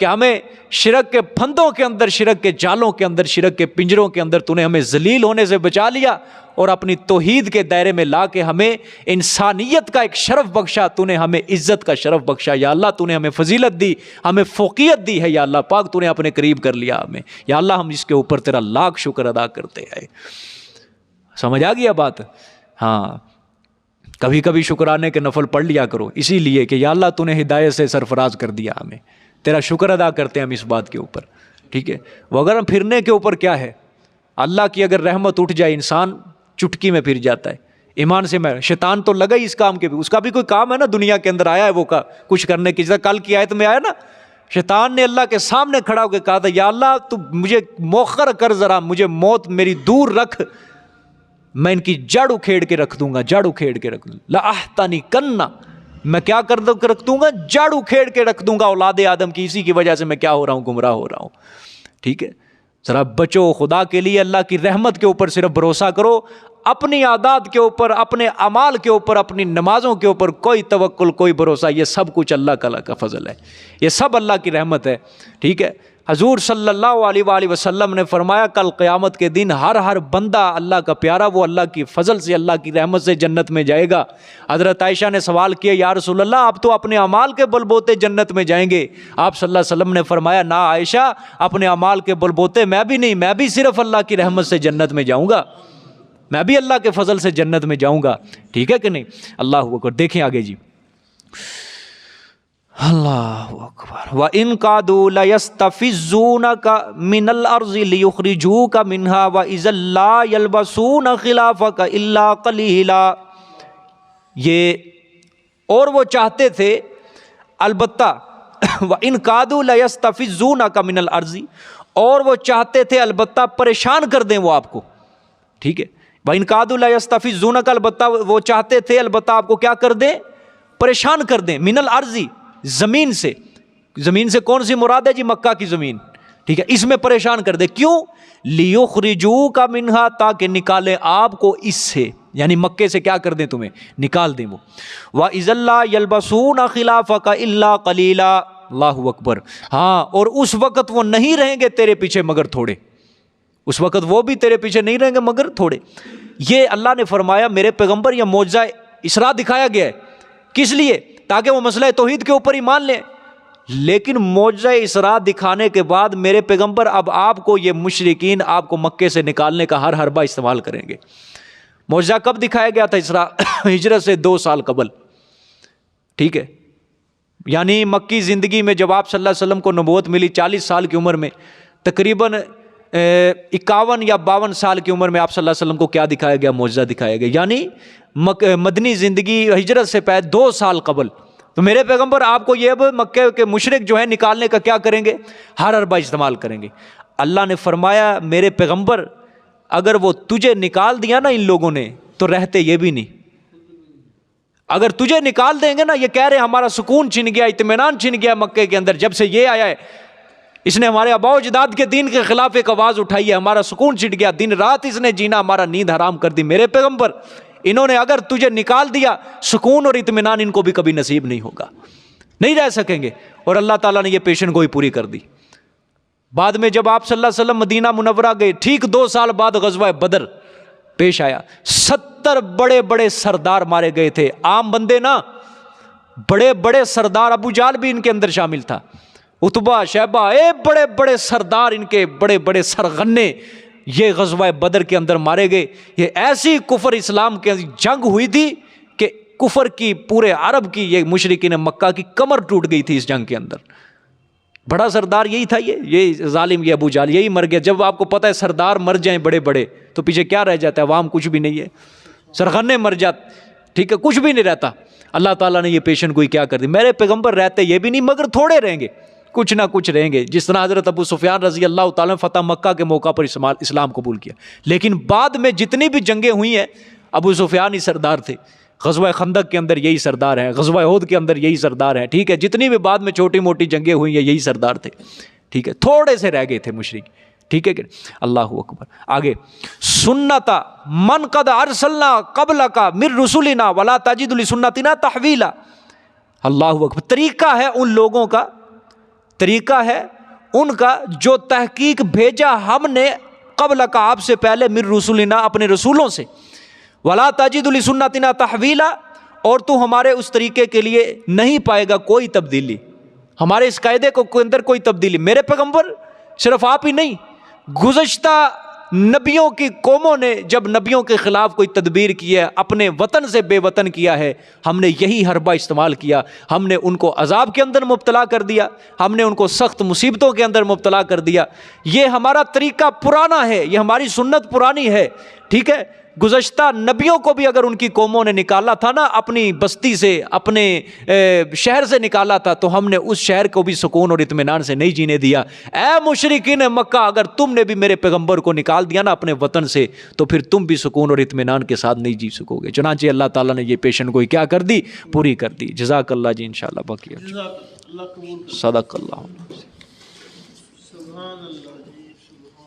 کہ ہمیں شرک کے پھندوں کے اندر، شرک کے جالوں کے اندر، شرک کے پنجروں کے اندر تو نے ہمیں ذلیل ہونے سے بچا لیا، اور اپنی توحید کے دائرے میں لا کے ہمیں انسانیت کا ایک شرف بخشا، تو نے ہمیں عزت کا شرف بخشا۔ یا اللہ تو نے ہمیں فضیلت دی، ہمیں فوقیت دی ہے، یا اللہ پاک تو نے اپنے قریب کر لیا ہمیں، یا اللہ ہم اس کے اوپر تیرا لاکھ شکر ادا کرتے ہیں۔ سمجھ آ گیا بات؟ ہاں کبھی کبھی شکرانے کے نفل پڑھ لیا کرو، اسی لیے کہ یا اللہ تو نے ہدایت سے سرفراز کر دیا ہمیں، تیرا شکر ادا کرتے ہیں ہم اس بات کے اوپر، ٹھیک ہے۔ وہ اگر ہم پھرنے کے اوپر کیا ہے، اللہ کی اگر رحمت اٹھ جائے انسان چٹکی میں پھر جاتا ہے، ایمان سے میں شیطان تو لگا ہی اس کام کے بھی، اس کا بھی کوئی کام ہے نا، دنیا کے اندر آیا ہے وہ کا کچھ کرنے کی، جیسا کل کی آیت میں آیا نا، شیطان نے اللہ کے سامنے کھڑا ہو کے کہا تھا یا اللہ تو مجھے مؤخر کر، ذرا مجھے موت میری دور رکھ، میں ان کی جڑ اکھیڑ کے رکھ دوں گا، جڑ اکھیڑ کے رکھ دوں گا، لَأَحْتَنِكَنَّ، میں کیا کر دوں گا، جڑ اکھیڑ کے رکھ دوں گا اولاد آدم کی، اسی کی وجہ سے میں کیا ہو رہا ہوں، گمراہ ہو رہا ہوں، ٹھیک ہے۔ ذرا بچو خدا کے لیے، اللہ کی رحمت کے اوپر صرف بھروسہ کرو، اپنی عادات کے اوپر، اپنے اعمال کے اوپر، اپنی نمازوں کے اوپر کوئی توکل، کوئی بھروسہ، یہ سب کچھ اللہ کا فضل ہے، یہ سب اللہ کی رحمت ہے، ٹھیک ہے۔ حضور صلی اللہ علیہ وآلہ وسلم نے فرمایا کل قیامت کے دن ہر بندہ اللہ کا پیارا وہ اللہ کی فضل سے، اللہ کی رحمت سے جنت میں جائے گا۔ حضرت عائشہ نے سوال کیا یا رسول اللہ آپ تو اپنے اعمال کے بل بوتے جنت میں جائیں گے، آپ صلی اللہ علیہ وسلم نے فرمایا نہ عائشہ، اپنے اعمال کے بل بوتے میں بھی نہیں، میں بھی صرف اللہ کی رحمت سے جنت میں جاؤں گا، میں بھی اللہ کے فضل سے جنت میں جاؤں گا، ٹھیک ہے کہ نہیں۔ اللہ اکبر، دیکھیں آگے جی، اللہ اکبر، وَإِن كَادُوا لَيَسْتَفِزُّونَكَ مِنَ الْأَرْضِ لِيُخْرِجُوكَ مِنْهَا وَإِذًا لَا يَلْبَثُونَ خِلَافَكَ إِلَّا قَلِيلًا، یہ اور وہ چاہتے تھے البتہ وَإِن كَادُوا لَيَسْتَفِزُّونَكَ مِنَ الْأَرْضِ، اور وہ چاہتے تھے البتہ پریشان کر دیں وہ آپ کو، ٹھیک ہے، وَإِنْ كَادُوا لَيَسْتَفِزُّونَكَ، البتہ وہ چاہتے تھے البتہ آپ کو کیا کر دیں، پریشان کر دیں، من الارض، زمین سے. زمین سے کون سی مراد ہے جی؟ مکہ کی زمین، ٹھیک ہے، اس میں پریشان کر دے. کیوں؟ لیخرجوک منہا، تاکہ نکالیں آپ کو اس سے، یعنی مکے سے کیا کر دیں، تمہیں نکال دیں وہ. وَإِذًا لَّا يَلْبَسُونَ خِلَافَكَ إِلَّا قَلِيلًا، اللہ اکبر. ہاں، اور اس وقت وہ نہیں رہیں گے تیرے پیچھے مگر تھوڑے، اس وقت وہ بھی تیرے پیچھے نہیں رہیں گے مگر تھوڑے. یہ اللہ نے فرمایا میرے پیغمبر یہ معجزہ اسراء دکھایا گیا ہے، کس لیے؟ تاکہ وہ مسئلہ توحید کے اوپر ایمان لیں. لیکن معجزہ اسراء دکھانے کے بعد میرے پیغمبر اب آپ کو یہ مشرکین آپ کو مکے سے نکالنے کا ہر حربہ استعمال کریں گے. معجزہ کب دکھایا گیا تھا اسراء؟ ہجرت سے 2 سال قبل، ٹھیک ہے. یعنی مکی زندگی میں جب آپ صلی اللہ علیہ وسلم کو نبوت ملی 40 سال کی عمر میں، تقریباً 51 یا 52 سال کی عمر میں آپ صلی اللہ علیہ وسلم کو کیا دکھایا گیا؟ معجزہ دکھایا گیا. یعنی مدنی زندگی ہجرت سے پہلے 2 سال قبل. تو میرے پیغمبر آپ کو یہ اب مکے کے مشرک جو ہیں نکالنے کا کیا کریں گے؟ ہر حربہ استعمال کریں گے. اللہ نے فرمایا میرے پیغمبر اگر وہ تجھے نکال دیا نا ان لوگوں نے تو رہتے یہ بھی نہیں. اگر تجھے نکال دیں گے نا، یہ کہہ رہے ہمارا سکون چھن گیا، اطمینان چھن گیا مکے کے اندر، جب سے یہ آیا ہے اس نے ہمارے آباء و اجداد کے دین کے خلاف ایک آواز اٹھائی ہے، ہمارا سکون چھٹ گیا، دن رات اس نے جینا ہمارا نیند حرام کر دی. میرے پیغمبر انہوں نے اگر تجھے نکال دیا، سکون اور اطمینان ان کو بھی کبھی نصیب نہیں ہوگا، نہیں رہ سکیں گے. اور اللہ تعالیٰ نے یہ پیشن گوئی پوری کر دی. بعد میں جب آپ صلی اللہ علیہ وسلم مدینہ منورہ گئے، ٹھیک 2 سال بعد غزوہ بدر پیش آیا. 70 بڑے بڑے سردار مارے گئے تھے، عام بندے نا، بڑے بڑے سردار. ابو جہل بھی ان کے اندر شامل تھا، عتبہ، شیبہ، بڑے بڑے سردار، ان کے بڑے بڑے سرغنے یہ غزوہ بدر کے اندر مارے گئے. یہ ایسی کفر اسلام کے جنگ ہوئی تھی کہ کفر کی پورے عرب کی، یہ مشرکین مکہ کی کمر ٹوٹ گئی تھی اس جنگ کے اندر. بڑا سردار یہی تھا، یہ ظالم، یہ ابو جہل یہی مر گیا. جب آپ کو پتہ ہے سردار مر جائیں بڑے بڑے تو پیچھے کیا رہ جاتا ہے؟ عوام کچھ بھی نہیں ہے، سرغنے مر جاتے، ٹھیک ہے، کچھ بھی نہیں رہتا. اللہ تعالیٰ نے یہ پیشن گوئی کیا کر دی. میرے پیغمبر رہتے یہ بھی نہیں مگر تھوڑے رہیں گے، کچھ نہ کچھ رہیں گے. جس طرح حضرت ابو سفیان رضی اللہ تعالیٰ نے فتح مکہ کے موقع پر اسلام قبول کیا، لیکن بعد میں جتنی بھی جنگیں ہوئی ہیں ابو سفیان ہی سردار تھے. غزوہ خندق کے اندر یہی سردار ہیں، غزوہ احد کے اندر یہی سردار ہیں، ٹھیک ہے. جتنی بھی بعد میں چھوٹی موٹی جنگیں ہوئی ہیں یہی سردار تھے، ٹھیک ہے. تھوڑے سے رہ گئے تھے مشرک، ٹھیک ہے کہ اللہ اکبر. آگے سنت من قد ارسلنا قبلک من رسلنا ولا تجد لسنتنا تحویلا. اللہ اکبر. طریقہ ہے ان لوگوں کا، طریقہ ہے ان کا جو تحقیق بھیجا ہم نے قبلک آپ سے پہلے، من رسلنا اپنے رسولوں سے، ولا تجد لسنتنا تحویلا، اور تو ہمارے اس طریقے کے لیے نہیں پائے گا کوئی تبدیلی، ہمارے اس قاعدے کو اندر کوئی تبدیلی. میرے پیغمبر صرف آپ ہی نہیں، گزشتہ نبیوں کی قوموں نے جب نبیوں کے خلاف کوئی تدبیر کی ہے، اپنے وطن سے بے وطن کیا ہے، ہم نے یہی حربہ استعمال کیا. ہم نے ان کو عذاب کے اندر مبتلا کر دیا، ہم نے ان کو سخت مصیبتوں کے اندر مبتلا کر دیا. یہ ہمارا طریقہ پرانا ہے، یہ ہماری سنت پرانی ہے، ٹھیک ہے. گزشتہ نبیوں کو بھی اگر ان کی قوموں نے نکالا تھا نا، اپنی بستی سے، اپنے شہر سے نکالا تھا، تو ہم نے اس شہر کو بھی سکون اور اطمینان سے نہیں جینے دیا. اے مشرکین مکہ، اگر تم نے بھی میرے پیغمبر کو نکال دیا نا اپنے وطن سے، تو پھر تم بھی سکون اور اطمینان کے ساتھ نہیں جی سکو گے. چنانچہ اللہ تعالیٰ نے یہ پیشن گوئی کیا کر دی؟ پوری کر دی. جزاک اللہ جی. انشاءاللہ باقی صدق اللہ.